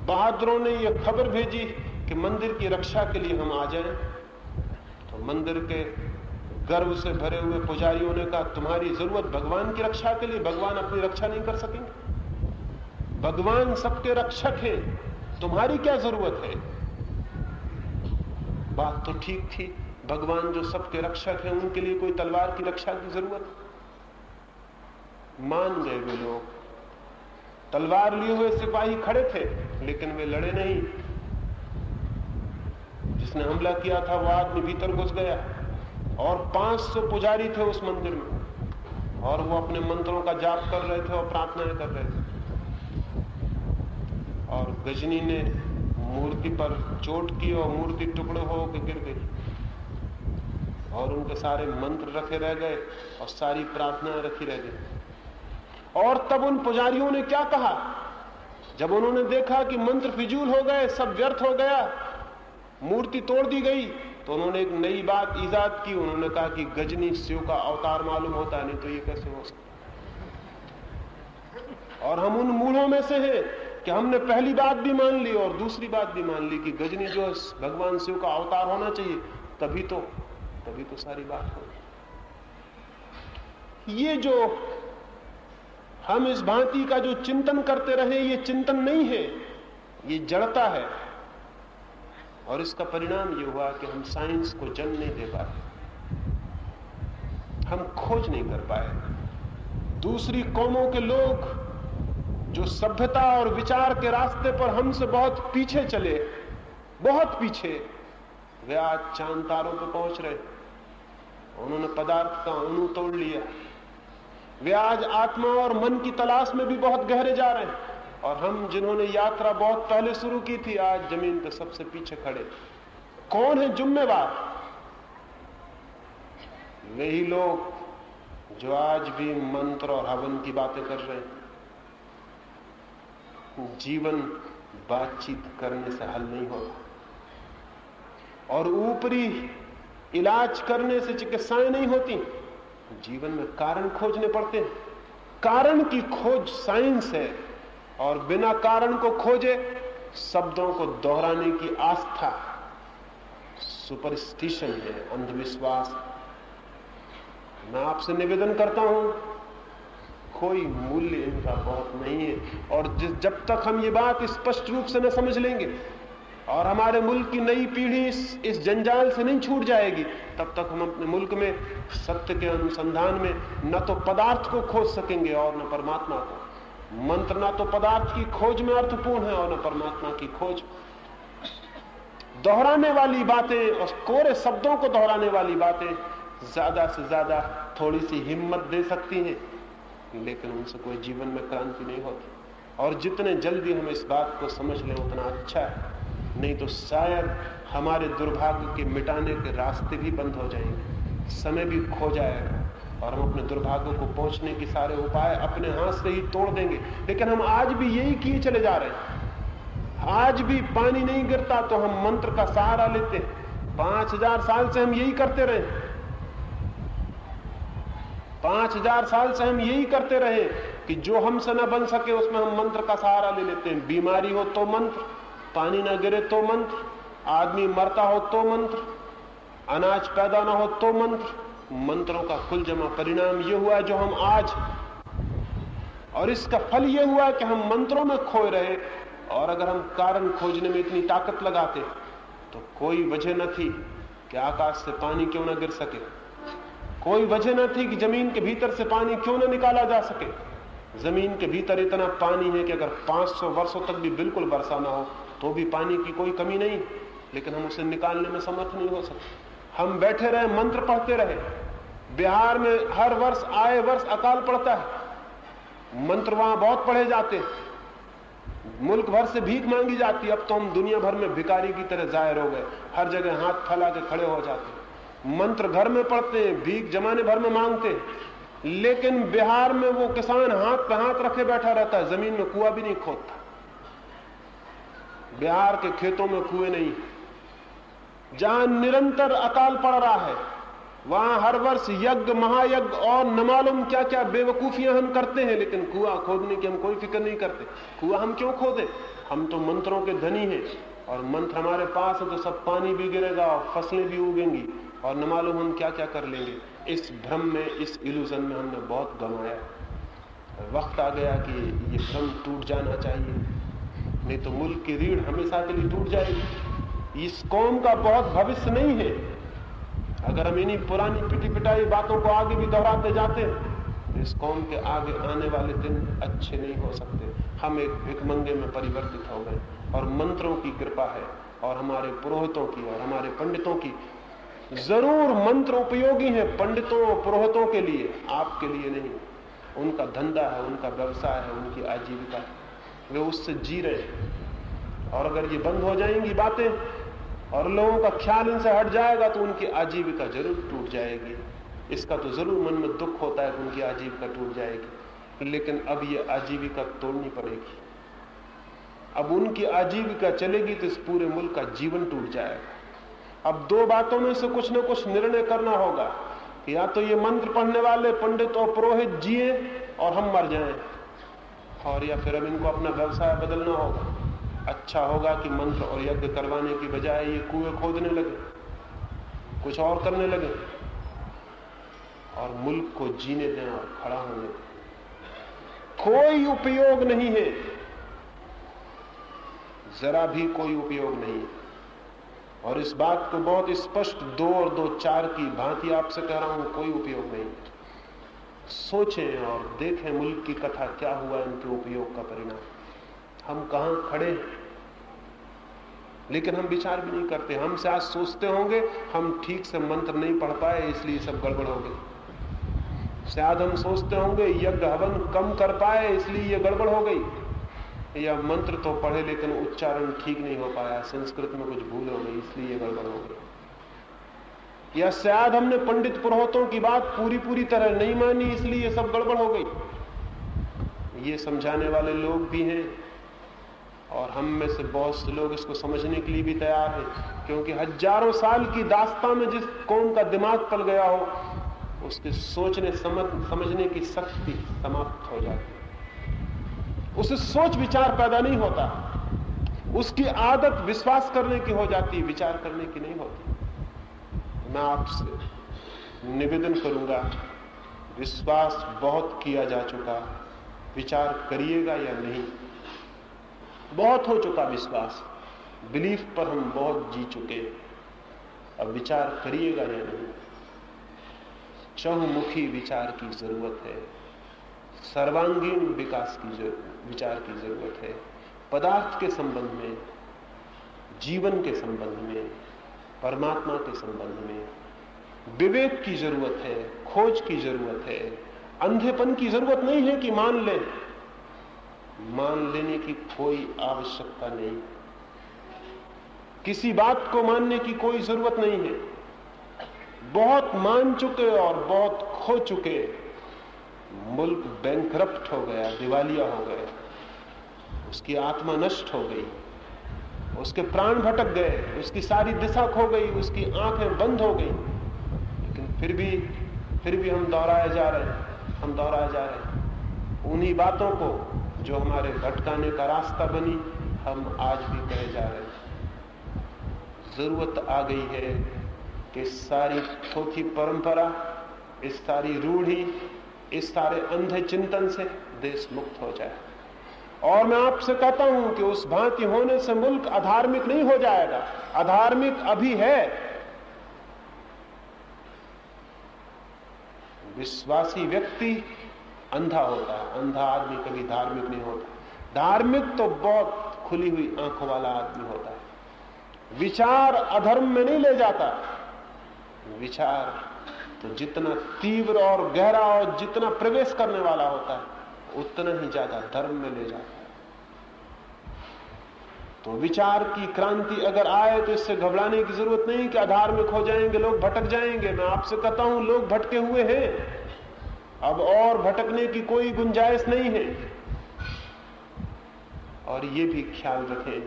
बहादुरों ने यह खबर भेजी कि मंदिर की रक्षा के लिए हम आ जाएं। तो मंदिर के गर्व से भरे हुए पुजारियों ने कहा, तुम्हारी जरूरत भगवान की रक्षा के लिए, भगवान अपनी रक्षा नहीं कर सकेंगे, भगवान सबके रक्षक हैं, तुम्हारी क्या जरूरत है। बात तो ठीक थी, भगवान जो सबके रक्षक हैं उनके लिए कोई तलवार की रक्षा की जरूरत। मान गए वे लोग। तलवार लिए हुए सिपाही खड़े थे लेकिन वे लड़े नहीं। जिसने हमला किया था वो आदमी भीतर घुस गया और 500 पुजारी थे उस मंदिर में और वो अपने मंत्रों का जाप कर रहे थे और प्रार्थनाएं कर रहे थे। और गजनी ने मूर्ति पर चोट की और मूर्ति टुकड़े होकर गिर गई और उनके सारे मंत्र रखे रह गए और सारी प्रार्थनाएं रखी रह गई। और तब उन पुजारियों ने क्या कहा, जब उन्होंने देखा कि मंत्र फिजूल हो गए, सब व्यर्थ हो गया, मूर्ति तोड़ दी गई, तो उन्होंने एक नई बात ईजाद की। उन्होंने कहा कि गजनी शिव का अवतार मालूम होता है, नहीं तो ये कैसे हो सकता। और हम उन मूढ़ों में से हैं कि हमने पहली बात भी मान ली और दूसरी बात भी मान ली कि गजनी जो भगवान शिव का अवतार होना चाहिए, तभी तो सारी बात होगी। ये जो हम इस भांति का जो चिंतन करते रहे, ये चिंतन नहीं है, ये जड़ता है। और इसका परिणाम ये हुआ कि हम साइंस को जन्म नहीं दे पाए, हम खोज नहीं कर पाए। दूसरी कौमों के लोग जो सभ्यता और विचार के रास्ते पर हमसे बहुत पीछे चले, बहुत पीछे, वे आज चांद तारों पर पहुंच रहे। उन्होंने पदार्थ का अणु तोड़ लिया। वे आज आत्मा और मन की तलाश में भी बहुत गहरे जा रहे हैं। और हम जिन्होंने यात्रा बहुत पहले शुरू की थी, आज जमीन पर सबसे पीछे खड़े। कौन है जिम्मेवार? वही लोग जो आज भी मंत्र और हवन की बातें कर रहे हैं। जीवन बातचीत करने से हल नहीं होता और ऊपरी इलाज करने से चिकित्साएं नहीं होती। जीवन में कारण खोजने पड़ते हैं। कारण की खोज साइंस है और बिना कारण को खोजे शब्दों को दोहराने की आस्था सुपरस्टिशन है, अंधविश्वास। मैं आपसे निवेदन करता हूं, कोई मूल्य इनका बहुत नहीं है। और जब तक हम ये बात स्पष्ट रूप से न समझ लेंगे और हमारे मुल्क की नई पीढ़ी इस जंजाल से नहीं छूट जाएगी, तब तक हम अपने मुल्क में सत्य के अनुसंधान में न तो पदार्थ को खोज सकेंगे और न परमात्मा को। मंत्र ना तो पदार्थ की खोज में अर्थपूर्ण है और न परमात्मा की खोज। दोहराने वाली बातें और कोरे शब्दों को दोहराने वाली बातें ज्यादा से ज्यादा थोड़ी सी हिम्मत दे सकती हैं, लेकिन उनसे कोई जीवन में क्रांति नहीं होती। और जितने जल्दी हम इस बात को समझ लें उतना अच्छा है, नहीं तो शायद हमारे दुर्भाग्य के मिटाने के रास्ते भी बंद हो जाएंगे, समय भी खो जाएगा और हम अपने दुर्भाग्य को पहुंचने की सारे उपाय अपने हाथ से ही तोड़ देंगे। लेकिन हम आज भी यही किए चले जा रहे हैं। आज भी पानी नहीं गिरता तो हम मंत्र का सहारा लेते हैं। 5000 साल से हम यही करते रहे। 5000 साल से हम यही करते रहे कि जो हमसे न बन सके उसमें हम मंत्र का सहारा ले लेते हैं। बीमारी हो तो मंत्र, पानी न गिरे तो मंत्र, आदमी मरता हो तो मंत्र, अनाज पैदा ना हो तो मंत्र। मंत्रों का कुल जमा परिणाम यह हुआ जो हम आज, और इसका फल यह हुआ कि हम मंत्रों में खोए रहे। और अगर हम कारण खोजने में इतनी ताकत लगाते तो कोई वजह न थी कि आकाश से पानी क्यों न गिर सके, कोई वजह न थी कि जमीन के भीतर से पानी क्यों न निकाला जा सके। जमीन के भीतर इतना पानी है कि अगर 500 वर्षों तक भी बिल्कुल वर्षा ना हो तो भी पानी की कोई कमी नहीं, लेकिन हम उसे निकालने में समर्थ नहीं हो सकते। हम बैठे रहे, मंत्र पढ़ते रहे। बिहार में हर वर्ष आए वर्ष अकाल पड़ता है, मंत्र वहां बहुत पढ़े जाते हैं, मुल्क भर से भीख मांगी जाती। अब तो हम दुनिया भर में भिखारी की तरह जाहिर हो गए, हर जगह हाथ फैला के खड़े हो जाते। मंत्र घर में पढ़ते हैं, भीख जमाने भर में मांगते हैं। लेकिन बिहार में वो किसान हाथ पे हाथ रखे बैठा रहता है, जमीन में कुआं भी नहीं खोदता। बिहार के खेतों में कुएं नहीं। जहां निरंतर अकाल पड़ रहा है वहां हर वर्ष यज्ञ, महायज्ञ और न मालूम क्या क्या बेवकूफियां हम करते हैं, लेकिन कुआं खोदने की हम कोई फिक्र नहीं करते। कुआं हम क्यों खोदें? हम तो मंत्रों के धनी हैं, और मंत्र हमारे पास है तो सब पानी भी गिरेगा और फसलें भी उगेंगी, और न मालूम हम क्या क्या कर लेंगे। इस भ्रम में, इस इल्यूजन में हमने बहुत गंवाया। वक्त आ गया कि ये भ्रम टूट जाना चाहिए, नहीं तो मुल्क की रीढ़ हमेशा के लिए टूट जाएगी। इस कौम का बहुत भविष्य नहीं है अगर हम इन्हीं पुरानी पिटी पिटाई बातों को आगे भी दोहराते जाते हैं। इस कौम के आगे आने वाले दिन अच्छे नहीं हो सकते। हम एक भिखमंगे में परिवर्तित हो गए, और मंत्रों की कृपा है, और हमारे पुरोहितों की और हमारे पंडितों की। जरूर मंत्र उपयोगी है पंडितों और पुरोहितों के लिए, आपके लिए नहीं। उनका धंधा है, उनका व्यवसाय है, उनकी आजीविका है, वे उससे जी रहे हैं। और अगर ये बंद हो जाएंगी बातें और लोगों का ख्याल इनसे हट जाएगा तो उनकी आजीविका जरूर टूट जाएगी। इसका तो जरूर मन में दुख होता है कि उनकी आजीविका टूट जाएगी, लेकिन अब ये आजीविका तोड़नी पड़ेगी। अब उनकी आजीविका चलेगी तो इस पूरे मुल्क का जीवन टूट जाएगा। अब दो बातों में से कुछ न कुछ निर्णय करना होगा, या तो ये मंत्र पढ़ने वाले पंडित और पुरोहित जिए और हम मर जाएं, और या फिर अब इनको अपना व्यवसाय बदलना होगा। अच्छा होगा कि मंत्र और यज्ञ करवाने की बजाय ये कुएं खोदने लगे, कुछ और करने लगे, और मुल्क को जीने दें और खड़ा होने दें। कोई उपयोग नहीं है, जरा भी कोई उपयोग नहीं है। और इस बात को बहुत स्पष्ट 2 और 2 4 की भांति आपसे कह रहा हूं, कोई उपयोग नहीं। सोचें और देखें मुल्क की कथा क्या हुआ, इनके उपयोग का परिणाम। हम कहां खड़े हैं, लेकिन हम विचार भी नहीं करते। हमसे आज सोचते होंगे हम ठीक से मंत्र नहीं पढ़ पाए इसलिए सब गड़बड़ हो गई। शायद हम सोचते होंगे यज्ञ हवन कम कर पाए इसलिए ये गड़बड़ हो गई, या मंत्र तो पढ़े लेकिन उच्चारण ठीक नहीं हो पाया, संस्कृत में कुछ भूल हो गई इसलिए ये गड़बड़ हो गई, या शायद हमने पंडित पुरोहितों की बात पूरी तरह नहीं मानी इसलिए ये सब गड़बड़ हो गई। ये समझाने वाले लोग भी हैं, और हम में से बहुत से लोग इसको समझने के लिए भी तैयार हैं, क्योंकि हजारों साल की दास्तां में जिस कौम का दिमाग पल गया हो, उसके सोचने समझने की शक्ति समाप्त हो जाती है। उसे सोच विचार पैदा नहीं होता, उसकी आदत विश्वास करने की हो जाती, विचार करने की नहीं होती। मैं आपसे निवेदन करूंगा, विश्वास बहुत किया जा चुका, विचार करिएगा या नहीं। बहुत हो चुका विश्वास, बिलीफ पर हम बहुत जी चुके, अब विचार करिएगा या नहीं। चहुमुखी विचार की जरूरत है, सर्वांगीण विकास की विचार की जरूरत है। पदार्थ के संबंध में, जीवन के संबंध में, परमात्मा के संबंध में विवेक की जरूरत है, खोज की जरूरत है। अंधेपन की जरूरत नहीं है कि मान लें, मान लेने की कोई आवश्यकता नहीं, किसी बात को मानने की कोई जरूरत नहीं है। बहुत मान चुके और बहुत खो चुके, मुल्क बैंकरप्ट हो गया, दिवालिया हो गया, उसकी आत्मा नष्ट हो गई, उसके प्राण भटक गए, उसकी सारी दिशा खो गई, उसकी आंखें बंद हो गई। लेकिन फिर भी हम दोहराए जा रहे हैं उन्हीं बातों को जो हमारे भटकाने का रास्ता बनी, हम आज भी कहे जा रहे हैं। जरूरत आ गई है कि सारी थोथी परंपरा, इस सारी रूढ़ी, इस सारे अंधे चिंतन से देश मुक्त हो जाए। और मैं आपसे कहता हूं कि उस भांति होने से मुल्क अधार्मिक नहीं हो जाएगा, अधार्मिक अभी है। विश्वासी व्यक्ति अंधा होता है, अंधा आदमी कभी धार्मिक नहीं होता। धार्मिक तो बहुत खुली हुई आंखों वाला आदमी होता है। विचार अधर्म में नहीं ले जाता, विचार तो जितना तीव्र और गहरा और जितना प्रवेश करने वाला होता है उतना ही ज्यादा धर्म में ले जाता है। तो विचार की क्रांति अगर आए तो इससे घबराने की जरूरत नहीं कि अधार्मिक हो जाएंगे, लोग भटक जाएंगे। मैं आपसे कहता हूं लोग भटके हुए हैं, अब और भटकने की कोई गुंजाइश नहीं है। और ये भी ख्याल रखें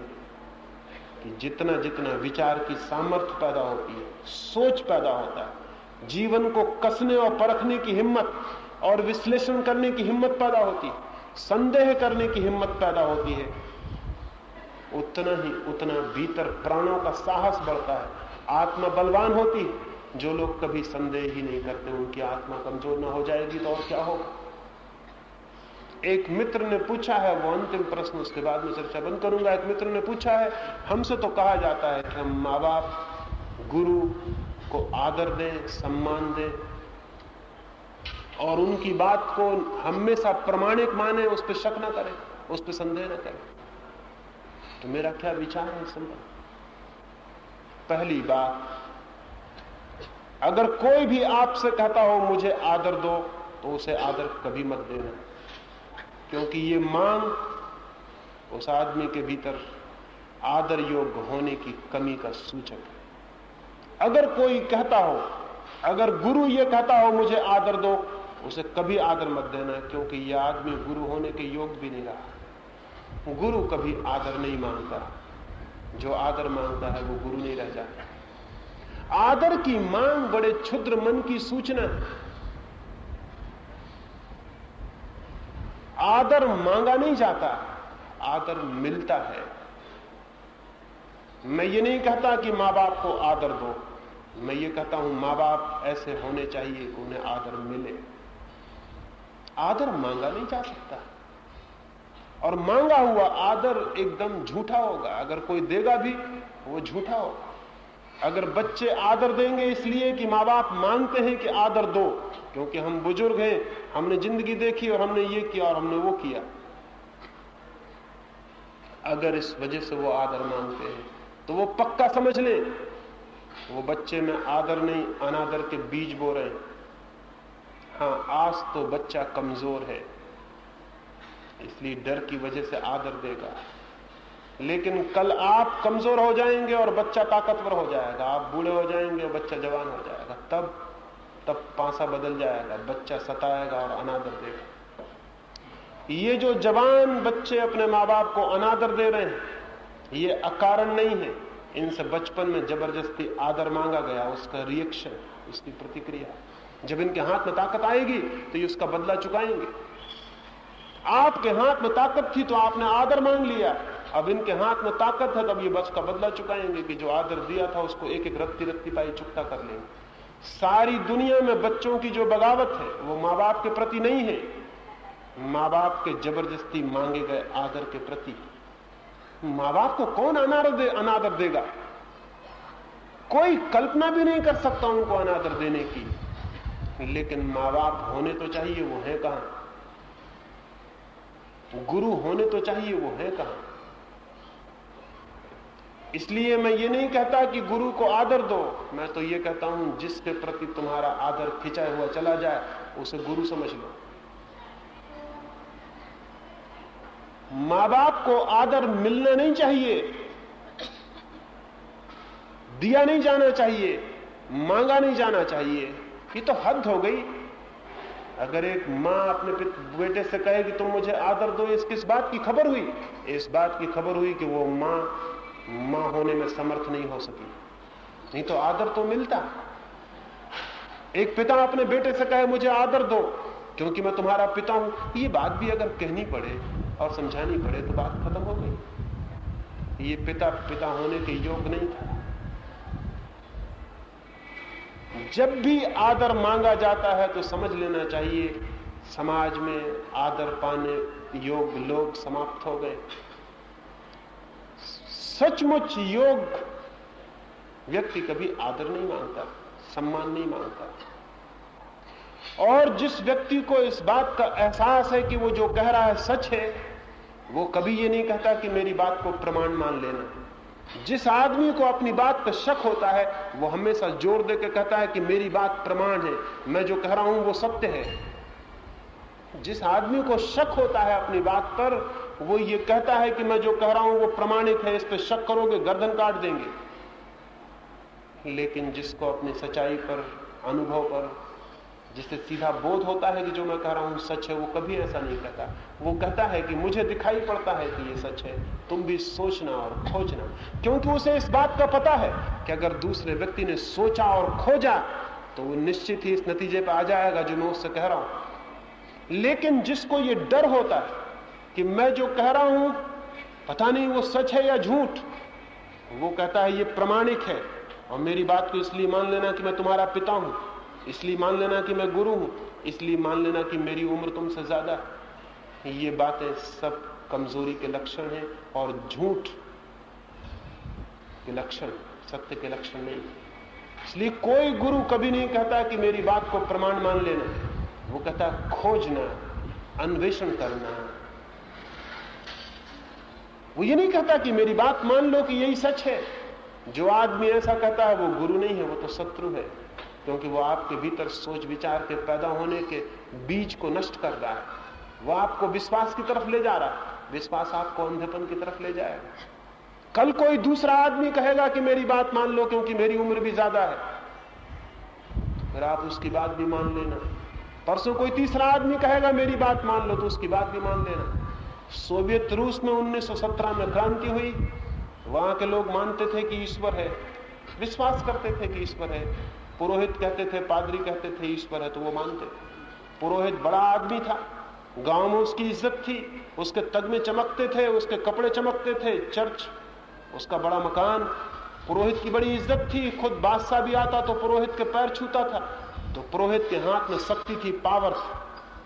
कि जितना जितना विचार की सामर्थ्य पैदा होती है, सोच पैदा होता है, जीवन को कसने और परखने की हिम्मत और विश्लेषण करने की हिम्मत पैदा होती है, संदेह करने की हिम्मत पैदा होती है, उतना भीतर प्राणों का साहस बढ़ता है, आत्मा बलवान होती है। जो लोग कभी संदेह ही नहीं करते, उनकी आत्मा कमजोर ना हो जाएगी तो और क्या होगा। एक मित्र ने पूछा है, वो अंतिम प्रश्न, उसके बाद में चर्चा बंद करूंगा। एक मित्र ने पूछा है, हमसे तो कहा जाता है कि हम माँ बाप गुरु को आदर दें, सम्मान दें और उनकी बात को हमेशा प्रमाणिक माने, उस पर शक न करें, उस पर संदेह न करें। तो मेरा क्या विचार है इस संबंध? पहली बात, अगर कोई भी आपसे कहता हो मुझे आदर दो, तो उसे आदर कभी मत देना, क्योंकि ये मांग उस आदमी के भीतर आदर योग्य होने की कमी का सूचक है। अगर कोई कहता हो, अगर गुरु ये कहता हो मुझे आदर दो, उसे कभी आदर मत देना, क्योंकि यह आदमी गुरु होने के योग्य भी नहीं रहा। गुरु कभी आदर नहीं मांगता, जो आदर मांगता है वो गुरु नहीं रह जाता। आदर की मांग बड़े क्षुद्र मन की सूचना है। आदर मांगा नहीं जाता, आदर मिलता है। मैं ये नहीं कहता कि माँ बाप को आदर दो, मैं ये कहता हूं माँ बाप ऐसे होने चाहिए कि उन्हें आदर मिले। आदर मांगा नहीं जा सकता, और मांगा हुआ आदर एकदम झूठा होगा। अगर कोई देगा भी, वो झूठा होगा। अगर बच्चे आदर देंगे इसलिए कि माँ बाप मांगते हैं कि आदर दो, क्योंकि हम बुजुर्ग हैं, हमने जिंदगी देखी और हमने ये किया और हमने वो किया, अगर इस वजह से वो आदर मांगते हैं, तो वो पक्का समझ लें वो बच्चे में आदर नहीं, अनादर के बीज बो रहे हैं। हाँ, आज तो बच्चा कमजोर है, इसलिए डर की वजह से आदर देगा, लेकिन कल आप कमजोर हो जाएंगे और बच्चा ताकतवर हो जाएगा। आप बूढ़े हो जाएंगे और बच्चा जवान हो जाएगा, तब पासा बदल जाएगा, बच्चा सताएगा और अनादर देगा। ये जो जवान बच्चे अपने माँ बाप को अनादर दे रहे हैं, ये अकारण नहीं है। इनसे बचपन में जबरदस्ती आदर मांगा गया, उसका रिएक्शन, उसकी प्रतिक्रिया। जब इनके हाथ में ताकत आएगी तो ये उसका बदला चुकाएंगे। आपके हाथ में ताकत थी तो आपने आदर मांग लिया, अब इनके हाथ में ताकत है, तब ये बच का बदला चुकाएंगे कि जो आदर दिया था उसको एक एक रत्ती रत्ती पाई चुकता कर लेंगे। सारी दुनिया में बच्चों की जो बगावत है वो माँ बाप के प्रति नहीं है, माँ बाप के जबरदस्ती मांगे गए आदर के प्रति। माँ बाप को कौन अनादर देगा? कोई कल्पना भी नहीं कर सकता उनको अनादर देने की। लेकिन माँ बाप होने तो चाहिए, वो है कहां? गुरु होने तो चाहिए, वो है कहां? इसलिए मैं ये नहीं कहता कि गुरु को आदर दो, मैं तो ये कहता हूं जिसके प्रति तुम्हारा आदर खिंचा हुआ चला जाए उसे गुरु समझ लो। माँ बाप को आदर मिलना नहीं चाहिए, दिया नहीं जाना चाहिए, मांगा नहीं जाना चाहिए। ये तो हद हो गई। अगर एक माँ अपने बेटे से कहे कि तुम मुझे आदर दो, इस किस बात की खबर हुई? इस बात की खबर हुई कि वो माँ होने में समर्थ नहीं हो सकी, नहीं तो आदर तो मिलता। एक पिता अपने बेटे से कहे मुझे आदर दो क्योंकि मैं तुम्हारा पिता हूं, ये बात भी अगर कहनी पड़े और समझानी पड़े तो बात खत्म हो गई। ये पिता होने के योग्य नहीं था। जब भी आदर मांगा जाता है तो समझ लेना चाहिए समाज में आदर पाने योग्य लोग समाप्त हो गए। सचमुच योग्य व्यक्ति कभी आदर नहीं मांगता, सम्मान नहीं मांगता। और जिस व्यक्ति को इस बात का एहसास है कि वो जो कह रहा है सच है, वो कभी ये नहीं कहता कि मेरी बात को प्रमाण मान लेना। जिस आदमी को अपनी बात पर शक होता है वो हमेशा जोर देकर कहता है कि मेरी बात प्रमाण है, मैं जो कह रहा हूं वो सत्य है। जिस आदमी को शक होता है अपनी बात पर, वो ये कहता है कि मैं जो कह रहा हूं वो प्रमाणित है, इस पर शक करोगे गर्दन काट देंगे। लेकिन जिसको अपनी सच्चाई पर, अनुभव पर, जिससे सीधा बोध होता है कि जो मैं कह रहा हूं सच है, वो कभी ऐसा नहीं कहता। वो कहता है कि मुझे दिखाई पड़ता है कि ये सच है, तुम भी सोचना और खोजना। क्योंकि उसे इस बात का पता है कि अगर दूसरे व्यक्ति ने सोचा और खोजा तो वो निश्चित ही इस नतीजे पर आ जाएगा जो मैं उससे कह रहा हूं। लेकिन जिसको ये डर होता है कि मैं जो कह रहा हूं पता नहीं वो सच है या झूठ, वो कहता है ये प्रमाणिक है और मेरी बात को इसलिए मान लेना कि मैं तुम्हारा पिता हूं, इसलिए मान लेना कि मैं गुरु हूं, इसलिए मान लेना कि मेरी उम्र तुमसे ज्यादा है। ये बातें सब कमजोरी के लक्षण हैं और झूठ के लक्षण, सत्य के लक्षण नहीं। इसलिए कोई गुरु कभी नहीं कहता कि मेरी बात को प्रमाण मान लेना, वो कहता खोजना, अन्वेषण करना। वो ये नहीं कहता कि मेरी बात मान लो कि यही सच है। जो आदमी ऐसा कहता है वो गुरु नहीं है, वो तो शत्रु है, क्योंकि वो आपके भीतर सोच विचार के पैदा होने के बीज को नष्ट कर रहा है। वो आपको विश्वास की तरफ ले जा रहा है, विश्वास आपको अंधेपन की तरफ ले जाएगा। कल कोई दूसरा आदमी कहेगा कि मेरी बात मान लो क्योंकि मेरी उम्र भी ज्यादा है, तो फिर आप उसकी बात भी मान लेना। परसों कोई तीसरा आदमी कहेगा मेरी बात मान लो, तो उसकी बात भी मान लेना। सोवियत रूस में 1917 में क्रांति हुई, वहां के लोग मानते थे कि ईश्वर है, विश्वास करते थे कि ईश्वर है। पुरोहित कहते थे, पादरी कहते थे ईश्वर है, तो वो मानते थे। पुरोहित बड़ा आदमी था, गांव में उसकी इज्जत थी, उसके तगमे चमकते थे, उसके कपड़े चमकते थे, चर्च, उसका बड़ा मकान, पुरोहित की बड़ी इज्जत थी। खुद बादशाह भी आता तो पुरोहित के पैर छूता था, तो पुरोहित के हाथ में शक्ति थी, पावर।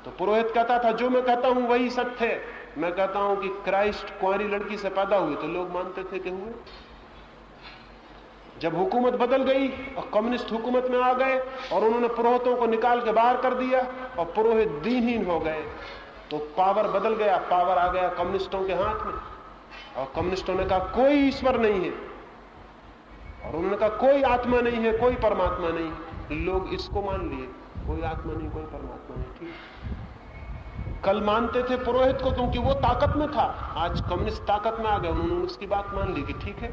तो पुरोहित कहता था जो मैं कहता हूं वही सत्य है। मैं कहता हूं कि क्राइस्ट कुंवारी लड़की से पैदा हुए, तो लोग मानते थे कि हुए। जब हुकूमत बदल गई और कम्युनिस्ट हुकूमत में आ गए और उन्होंने पुरोहितों को निकाल के बाहर कर दिया और पुरोहित दीनहीन हो गए, तो पावर बदल गया, पावर आ गया कम्युनिस्टों के हाथ में। और कम्युनिस्टों ने कहा कोई ईश्वर नहीं है, और उन्होंने कहा कोई आत्मा नहीं है, कोई परमात्मा नहीं। लोग इसको मान लिए, कोई आत्मा नहीं, कोई परमात्मा नहीं। ठीक, कल मानते थे पुरोहित को क्योंकि वो ताकत में था, आज कम्युनिस्ट ताकत में आ गए, उन्होंने उसकी बात मान ली कि ठीक है,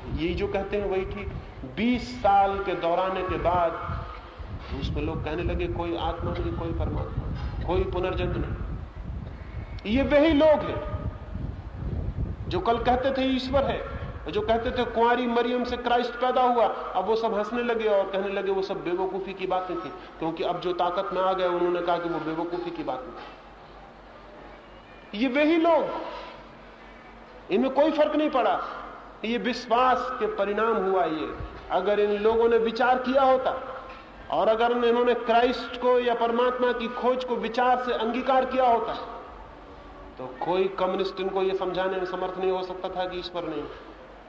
यही जो कहते हैं वही ठीक। 20 साल के दौराने के बाद उसमें लोग कहने लगे कोई आत्मा नहीं, कोई परमात्मा, कोई पुनर्जन्म नहीं। ये वही लोग हैं जो कल कहते थे ईश्वर है, जो कहते थे कुंवारी मरियम से क्राइस्ट पैदा हुआ। अब वो सब हंसने लगे और कहने लगे वो सब बेवकूफी की बातें थी, क्योंकि अब जो ताकत में आ गए उन्होंने कहा कि वो बेवकूफी की बातें थी। ये वही लोग, इनमें कोई फर्क नहीं पड़ा। ये विश्वास के परिणाम हुआ। ये अगर इन लोगों ने विचार किया होता और अगर इन्होंने क्राइस्ट को या परमात्मा की खोज को विचार से अंगीकार किया होता, तो कोई कम्युनिस्ट इनको ये समझाने में समर्थ नहीं हो सकता था कि ईश्वर नहीं।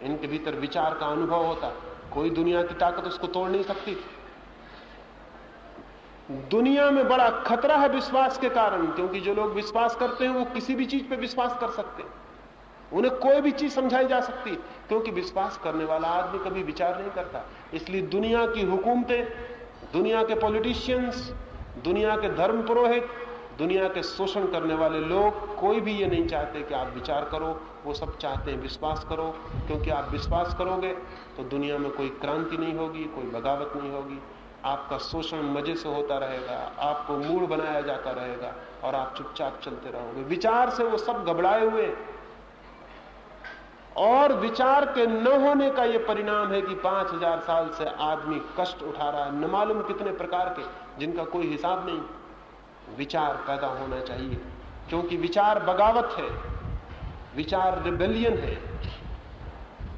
इनके भीतर विचार का अनुभव होता, कोई दुनिया की ताकत उसको तोड़ नहीं सकती। दुनिया में बड़ा खतरा है विश्वास के कारण, क्योंकि जो लोग विश्वास करते हैं वो किसी भी चीज पे विश्वास कर सकते हैं, उन्हें कोई भी चीज समझाई जा सकती, क्योंकि विश्वास करने वाला आदमी कभी विचार नहीं करता। इसलिए दुनिया की हुकूमतें, दुनिया के पॉलिटिशियंस, दुनिया के धर्म पुरोहित, दुनिया के शोषण करने वाले लोग, कोई भी ये नहीं चाहते कि आप विचार करो, वो सब चाहते हैं विश्वास करो, क्योंकि आप विश्वास करोगे तो दुनिया में कोई क्रांति नहीं होगी, कोई बगावत नहीं होगी, आपका शोषण मजे से होता रहेगा, आपको मूढ़ बनाया जाता रहेगा और आप चुपचाप चलते रहोगे। विचार से वो सब घबराए हुए, और विचार के न होने का ये परिणाम है कि 5000 साल से आदमी कष्ट उठा रहा है, न मालूम कितने प्रकार के, जिनका कोई हिसाब नहीं। विचार पैदा होना चाहिए, क्योंकि विचार बगावत है, विचार रिबेलियन है।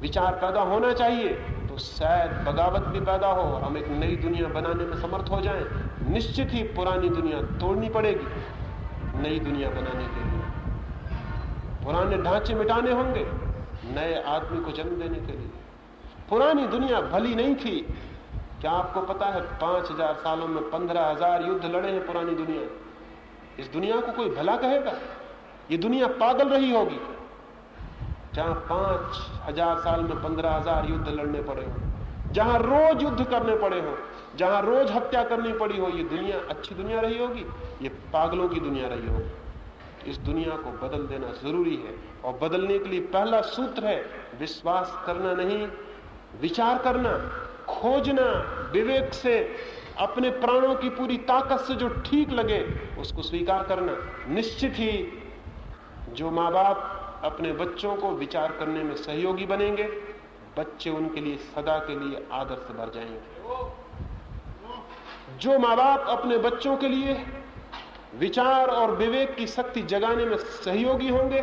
विचार पैदा होना चाहिए तो शायद बगावत भी पैदा हो और हम एक नई दुनिया बनाने में समर्थ हो जाएं। निश्चित ही पुरानी दुनिया तोड़नी पड़ेगी नई दुनिया बनाने के लिए। पुराने ढांचे मिटाने होंगे नए आदमी को जन्म देने के लिए। पुरानी दुनिया भली नहीं थी। क्या आपको पता है 5000 सालों में 15000 युद्ध लड़े हैं पुरानी दुनिया। इस दुनिया को कोई भला कहेगा? ये दुनिया पागल रही होगी जहां 5000 साल में 15000 युद्ध लड़ने पड़े हो, जहां रोज युद्ध करने पड़े हो, जहां रोज हत्या करनी पड़ी हो। ये दुनिया अच्छी दुनिया रही होगी? ये पागलों की दुनिया रही होगी। इस दुनिया को बदल देना जरूरी है, और बदलने के लिए पहला सूत्र है विश्वास करना नहीं, विचार करना, खोजना, विवेक से अपने प्राणों की पूरी ताकत से जो ठीक लगे उसको स्वीकार करना। निश्चित ही जो माँ बाप अपने बच्चों को विचार करने में सहयोगी बनेंगे, बच्चे उनके लिए सदा के लिए आदर से भर जाएंगे। जो माँ बाप अपने बच्चों के लिए विचार और विवेक की शक्ति जगाने में सहयोगी होंगे,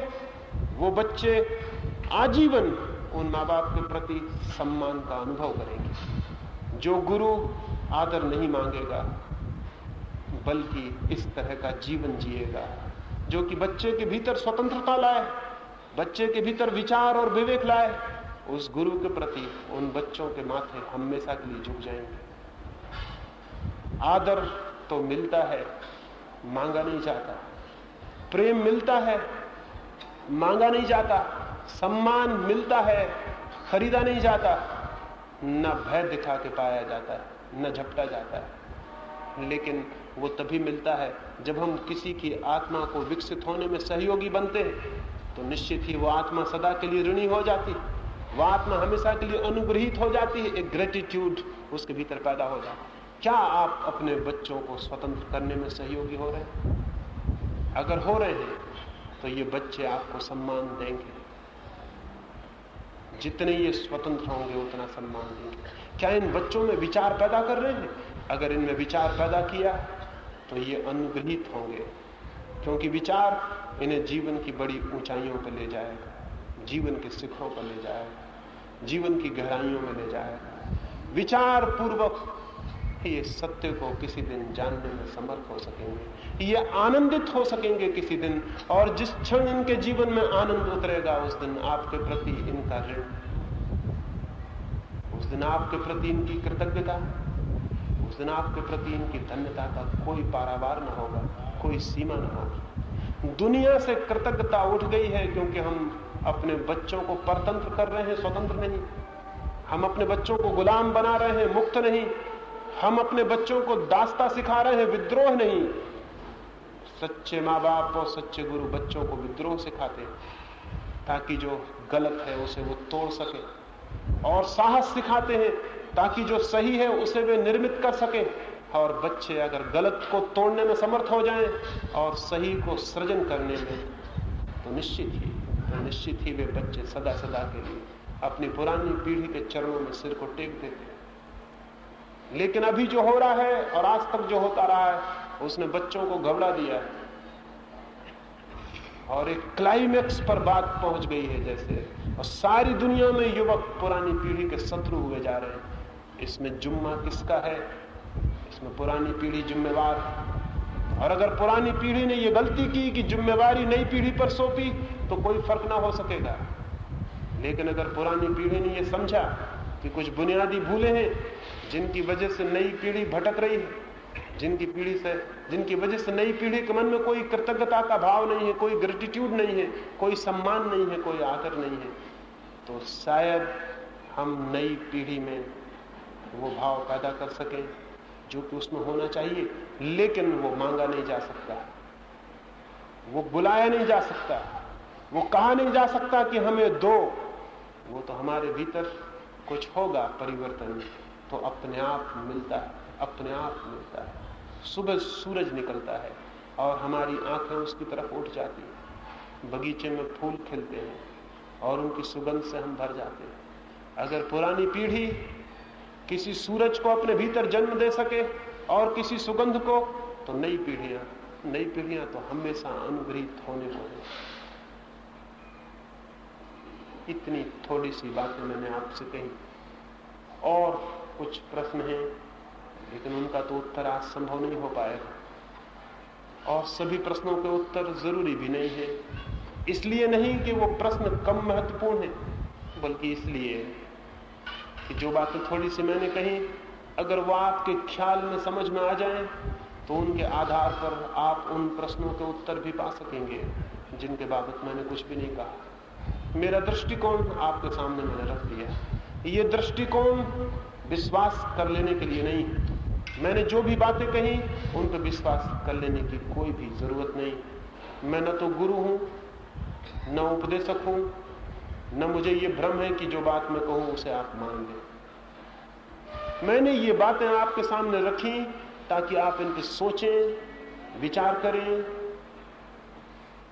वो बच्चे आजीवन उन माँ बाप के प्रति सम्मान का अनुभव करेंगे। जो गुरु आदर नहीं मांगेगा बल्कि इस तरह का जीवन जिएगा जो कि बच्चे के भीतर स्वतंत्रता लाए, बच्चे के भीतर विचार और विवेक लाए, उस गुरु के प्रति उन बच्चों के माथे हमेशा के लिए झुक जाएंगे। आदर तो मिलता है, मांगा नहीं जाता। प्रेम मिलता है, मांगा नहीं जाता। सम्मान मिलता है, खरीदा नहीं जाता। न भय दिखा के पाया जाता है, न झपटा जाता है। लेकिन वो तभी मिलता है जब हम किसी की आत्मा को विकसित होने में सहयोगी बनते हैं, तो निश्चित ही वो आत्मा सदा के लिए ऋणी हो जाती है, वो आत्मा हमेशा के लिए अनुग्रहित हो जाती है। एक ग्रेटिट्यूड उसके भीतर पैदा हो जाता है। क्या आप अपने बच्चों को स्वतंत्र करने में सहयोगी हो रहे हैं? अगर हो रहे हैं तो ये बच्चे आपको सम्मान देंगे। जितने ये स्वतंत्र होंगे उतना सम्मान देंगे। क्या इन बच्चों में विचार पैदा कर रहे हैं? अगर इनमें विचार पैदा किया तो ये अनुग्रहित होंगे, क्योंकि विचार इन्हें जीवन की बड़ी ऊंचाइयों पर ले जाएगा, जीवन के शिखरों पर ले जाएगा, जीवन की गहराइयों में ले जाएगा। विचार पूर्वक ये सत्य को किसी दिन जानने में समर्थ हो सकेंगे, ये आनंदित हो सकेंगे किसी दिन। और जिस क्षण इनके जीवन में आनंद उतरेगा, उस दिन आपके प्रति इनका ऋण, उस दिन आपके प्रति इनकी कृतज्ञता, उस दिन आपके प्रति इनकी धन्यता का कोई पारावार न होगा, कोई सीमा न होगी। दुनिया से कृतज्ञता उठ गई है क्योंकि हम अपने बच्चों को परतंत्र कर रहे हैं, स्वतंत्र नहीं। हम अपने बच्चों को गुलाम बना रहे हैं, मुक्त नहीं। हम अपने बच्चों को दास्ता सिखा रहे हैं, विद्रोह नहीं। सच्चे माँ बाप और सच्चे गुरु बच्चों को विद्रोह सिखाते हैं ताकि जो गलत है उसे वो तोड़ सके, और साहस सिखाते हैं ताकि जो सही है उसे वे निर्मित कर सके। और बच्चे अगर गलत को तोड़ने में समर्थ हो जाएं और सही को सृजन करने में, तो निश्चित ही वे बच्चे सदा सदा के लिए अपनी पुरानी पीढ़ी के चरणों में सिर को टेक देते हैं। लेकिन अभी जो हो रहा है और आज तक जो होता रहा है, उसने बच्चों को घबरा दिया है और एक क्लाइमेक्स पर बात पहुंच गई है जैसे, और सारी दुनिया में युवक पुरानी पीढ़ी के शत्रु हुए जा रहे हैं। इसमें जुम्मा किसका है? इसमें पुरानी पीढ़ी जिम्मेवार है। और अगर पुरानी पीढ़ी ने यह गलती की कि जिम्मेवारी नई पीढ़ी पर सौंपी तो कोई फर्क ना हो सकेगा। लेकिन अगर पुरानी पीढ़ी ने यह समझा कि कुछ बुनियादी भूलें हैं जिनकी वजह से नई पीढ़ी भटक रही है, जिनकी वजह से नई पीढ़ी के मन में कोई कृतज्ञता का भाव नहीं है, कोई ग्रेटिट्यूड नहीं है, कोई सम्मान नहीं है, कोई आदर नहीं है, तो शायद हम नई पीढ़ी में वो भाव पैदा कर सकें जो कि उसमें होना चाहिए। लेकिन वो मांगा नहीं जा सकता, वो बुलाया नहीं जा सकता, वो कहा नहीं जा सकता कि हमें दो। वो तो हमारे भीतर कुछ होगा परिवर्तन, तो अपने आप मिलता है, अपने आप मिलता है। सुबह सूरज निकलता है और हमारी आंखें उसकी तरफ उठ जाती हैं। बगीचे में फूल खिलते हैं और उनकी सुगंध से हम भर जाते हैं। अगर पुरानी पीढ़ी किसी सूरज को अपने भीतर जन्म दे सके और किसी सुगंध को, तो नई पीढ़ियां तो हमेशा अनुग्रहित होने को है। इतनी थोड़ी सी बातें मैंने आपसे कही, और कुछ प्रश्न हैं लेकिन उनका तो उत्तर आज संभव नहीं हो पाएगा, और सभी प्रश्नों के उत्तर जरूरी भी नहीं है। इसलिए नहीं कि वो प्रश्न कम महत्वपूर्ण है, बल्कि इसलिए कि जो बातें थोड़ी सी मैंने कही, अगर वो आपके ख्याल में समझ में आ जाएं, तो उनके आधार पर आप उन प्रश्नों के उत्तर भी पा सकेंगे जिनके बाबत मैंने कुछ भी नहीं कहा। मेरा दृष्टिकोण आपके सामने मैंने रख दिया। ये दृष्टिकोण विश्वास कर लेने के लिए नहीं है। मैंने जो भी बातें कही उन पर विश्वास कर लेने की कोई भी जरूरत नहीं। मैं न तो गुरु हूं, न उपदेशक हूं, न मुझे ये भ्रम है कि जो बात मैं कहूं उसे आप मान लें। मैंने ये बातें आपके सामने रखी ताकि आप इन पर सोचें, विचार करें।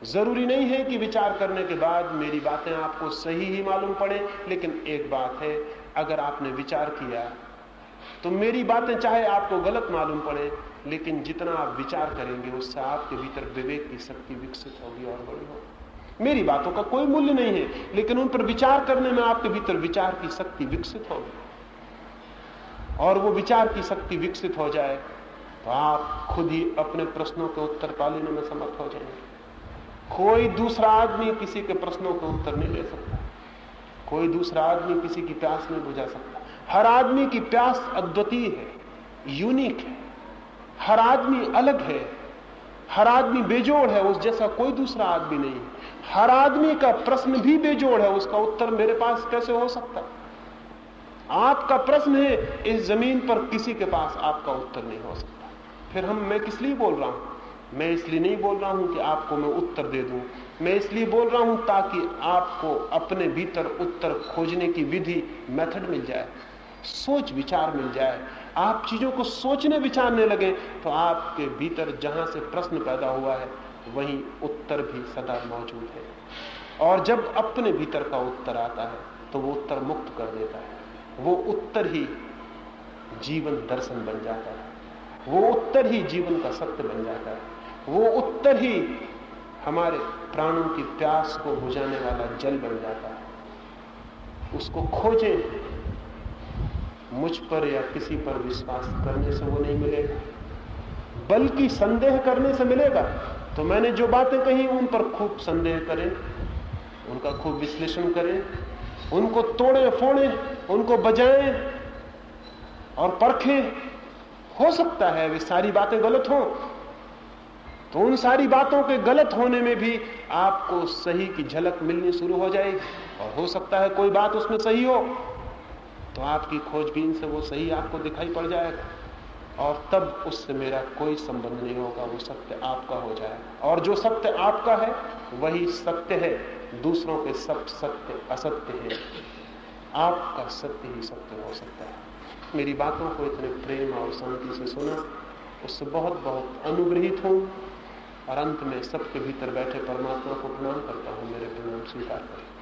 जरूरी नहीं है कि विचार करने के बाद मेरी बातें आपको सही ही मालूम पड़े, लेकिन एक बात है, अगर आपने विचार किया तो मेरी बातें चाहे आपको गलत मालूम पड़े, लेकिन जितना आप विचार करेंगे उससे आपके भीतर विवेक की शक्ति विकसित होगी और बड़ी होगी। मेरी बातों का कोई मूल्य नहीं है, लेकिन उन पर विचार करने में आपके भीतर विचार की शक्ति विकसित होगी, और वो विचार की शक्ति विकसित हो जाए तो आप खुद ही अपने प्रश्नों के उत्तर पा लेने में समर्थ हो जाएंगे। कोई दूसरा आदमी किसी के प्रश्नों के उत्तर नहीं ले सकता, कोई दूसरा आदमी किसी की प्यास नहीं बुझा सकता। हर आदमी की प्यास अद्वितीय है, यूनिक है, हर आदमी अलग है, हर आदमी बेजोड़ है, उस जैसा कोई दूसरा आदमी नहीं है। हर आदमी का प्रश्न भी बेजोड़ है, उसका उत्तर मेरे पास कैसे हो सकता? आपका प्रश्न है, इस जमीन पर किसी के पास आपका उत्तर नहीं हो सकता। फिर मैं किस लिए बोल रहा हूं? मैं इसलिए नहीं बोल रहा हूं कि आपको मैं उत्तर दे दूं, मैं इसलिए बोल रहा हूं ताकि आपको अपने भीतर उत्तर खोजने की विधि, मेथड मिल जाए, सोच विचार मिल जाए। आप चीजों को सोचने विचारने लगे तो आपके भीतर जहां से प्रश्न पैदा हुआ है वहीं उत्तर भी सदा मौजूद है, और जब अपने भीतर का उत्तर आता है तो वो उत्तर मुक्त कर देता है। वो उत्तर ही जीवन दर्शन बन जाता है, वो उत्तर ही जीवन का सत्य बन जाता है, वो उत्तर ही हमारे प्राणों की प्यास को बुझाने वाला जल बन जाता है। उसको खोजें, मुझ पर या किसी पर विश्वास करने से वो नहीं मिलेगा, बल्कि संदेह करने से मिलेगा। तो मैंने जो बातें कही उन पर खूब संदेह करें, उनका खूब विश्लेषण करें, उनको तोड़ें फोड़ें, उनको बजाएं और परखें। हो सकता है वे सारी बातें गलत हों, तो उन सारी बातों के गलत होने में भी आपको सही की झलक मिलनी शुरू हो जाएगी, और हो सकता है कोई बात उसमें सही हो तो आपकी खोजबीन से वो सही आपको दिखाई पड़ जाएगा, और तब उससे मेरा कोई संबंध नहीं होगा, वो सत्य आपका हो जाएगा। और जो सत्य आपका है वही सत्य है, दूसरों के सब सत्य असत्य है, आपका सत्य ही सत्य हो सकता है। मेरी बातों को इतने प्रेम और शांति से सुना, उससे बहुत बहुत अनुग्रहित हूं, और अंत में सबके भीतर बैठे परमात्मा को प्रणाम करता हूं। मेरे प्रणाम स्वीकार करें।